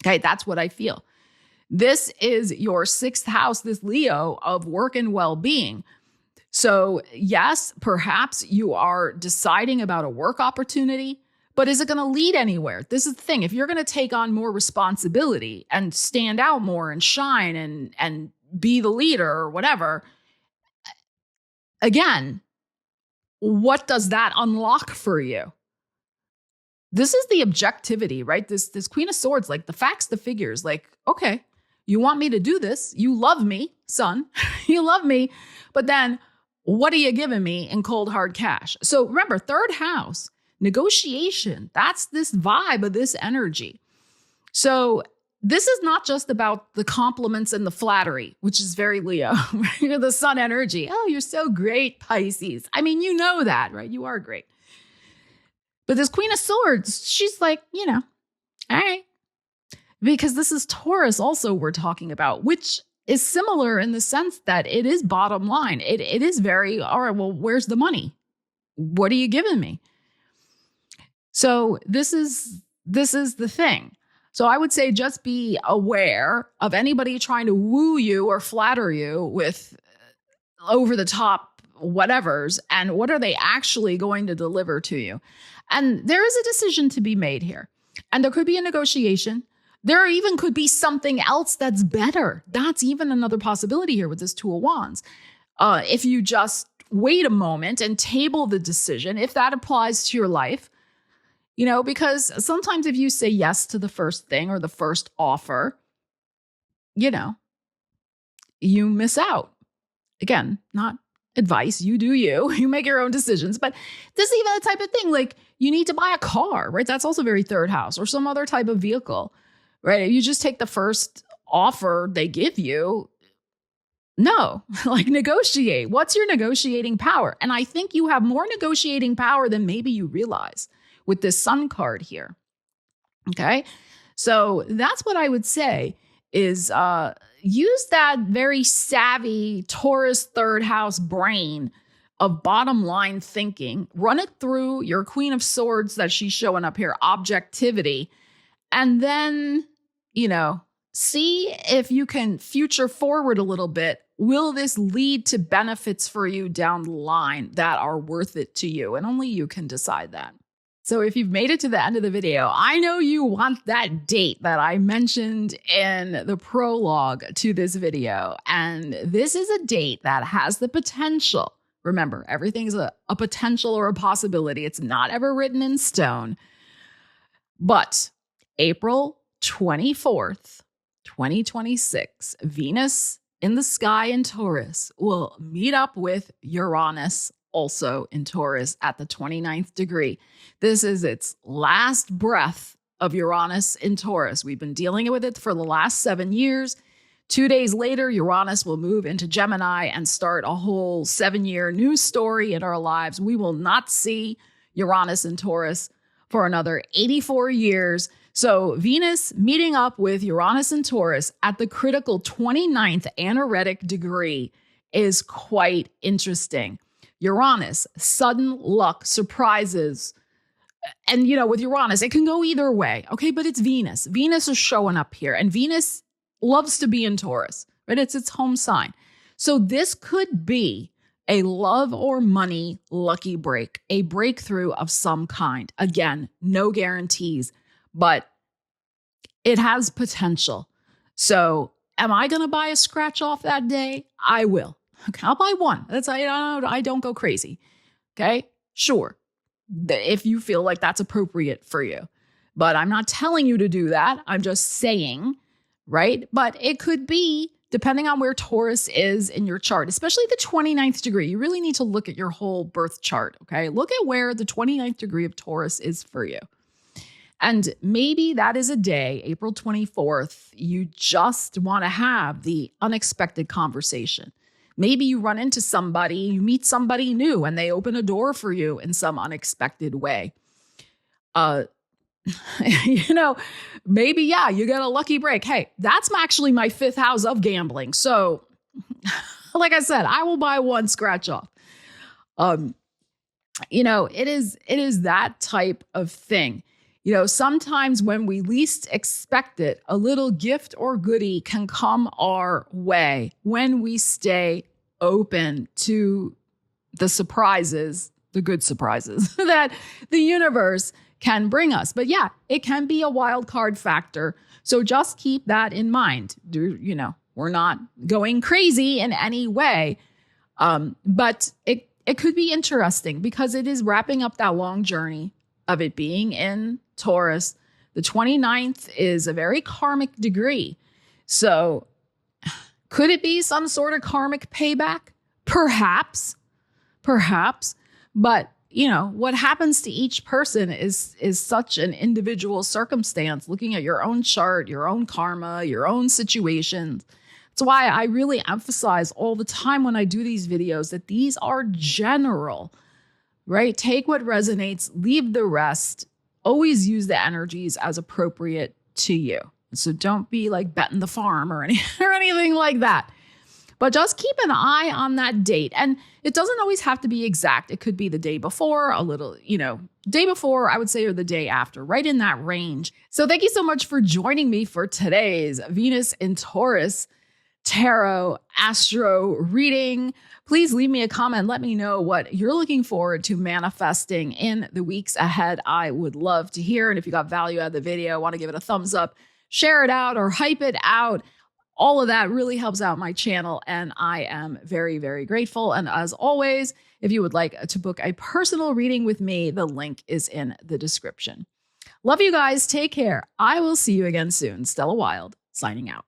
Okay, that's what I feel. This is your sixth house, this Leo, of work and well-being. So yes, perhaps you are deciding about a work opportunity, but is it going to lead anywhere? This is the thing. If you're going to take on more responsibility and stand out more and shine and be the leader or whatever, again, what does that unlock for you? This is the objectivity, right? This Queen of Swords, the facts, the figures, okay, you want me to do this. You love me, son. You love me. But then what are you giving me in cold, hard cash? So remember, third house, negotiation, that's this vibe of this energy. So this is not just about the compliments and the flattery, which is very Leo. You're the Sun energy. Oh, you're so great, Pisces. I mean, you know that, right? You are great. But this Queen of Swords, she's all right. Because this is Taurus also we're talking about, which is similar in the sense that it is bottom line. It is very, all right, well, where's the money? What are you giving me? So this is the thing. So I would say just be aware of anybody trying to woo you or flatter you with over the top whatevers, and what are they actually going to deliver to you? And there is a decision to be made here. And there could be a negotiation. There even could be something else that's better. That's even another possibility here with this Two of Wands. If you just wait a moment and table the decision, if that applies to your life, because sometimes if you say yes to the first thing or the first offer, you miss out. Again, not advice. You do you. You make your own decisions. But this is even the type of thing, you need to buy a car, right? That's also very third house, or some other type of vehicle, right? If you just take the first offer they give you, no, negotiate. What's your negotiating power? And I think you have more negotiating power than maybe you realize with this Sun card here. Okay. So that's what I would say is use that very savvy Taurus third house brain of bottom line thinking, run it through your Queen of Swords that she's showing up here, objectivity, and then, see if you can future forward a little bit. Will this lead to benefits for you down the line that are worth it to you? And only you can decide that. So if you've made it to the end of the video, I know you want that date that I mentioned in the prologue to this video. And this is a date that has the potential. Remember, everything's a potential or a possibility. It's not ever written in stone. But April 24th, 2026, Venus in the sky in Taurus will meet up with Uranus also in Taurus at the 29th degree. This is its last breath of Uranus in Taurus. We've been dealing with it for the last 7 years. 2 days later, Uranus will move into Gemini and start a whole 7-year new story in our lives. We will not see Uranus and Taurus for another 84 years. So Venus meeting up with Uranus and Taurus at the critical 29th anaretic degree is quite interesting. Uranus, sudden luck, surprises. And, with Uranus, it can go either way. Okay, but it's Venus. Venus is showing up here, and Venus loves to be in Taurus, right? It's its home sign. So this could be a love or money lucky break, a breakthrough of some kind. Again, no guarantees, but it has potential. So am I going to buy a scratch off that day? I will. Okay, I'll buy one. I don't go crazy. Okay, sure. If you feel like that's appropriate for you. But I'm not telling you to do that. I'm just saying, right? But it could be, depending on where Taurus is in your chart, especially the 29th degree. You really need to look at your whole birth chart, okay? Look at where the 29th degree of Taurus is for you. And maybe that is a day, April 24th, you just want to have the unexpected conversation. Maybe you run into somebody, you meet somebody new, and they open a door for you in some unexpected way. Maybe, you get a lucky break. Hey, that's actually my 5th house of gambling. So, like I said, I will buy one scratch off. It is that type of thing. Sometimes when we least expect it, a little gift or goodie can come our way when we stay open to the surprises, the good surprises that the universe can bring us. But it can be a wild card factor. So just keep that in mind. We're not going crazy in any way. But it could be interesting because it is wrapping up that long journey of it being in Taurus. The 29th is a very karmic degree. So could it be some sort of karmic payback? Perhaps. But, what happens to each person is such an individual circumstance, looking at your own chart, your own karma, your own situations. That's why I really emphasize all the time when I do these videos that these are general, right? Take what resonates, leave the rest. Always use the energies as appropriate to you. So don't be like betting the farm or anything like that. But just keep an eye on that date. And it doesn't always have to be exact. It could be the day before, a little, day before, I would say, or the day after, right in that range. So thank you so much for joining me for today's Venus in Taurus Tarot Astro reading. Please leave me a comment. Let me know what you're looking forward to manifesting in the weeks ahead. I would love to hear. And if you got value out of the video, want to give it a thumbs up, share it out or hype it out. All of that really helps out my channel, and I am very, very grateful. And as always, if you would like to book a personal reading with me, the link is in the description. Love you guys. Take care. I will see you again soon. Stella Wilde, signing out.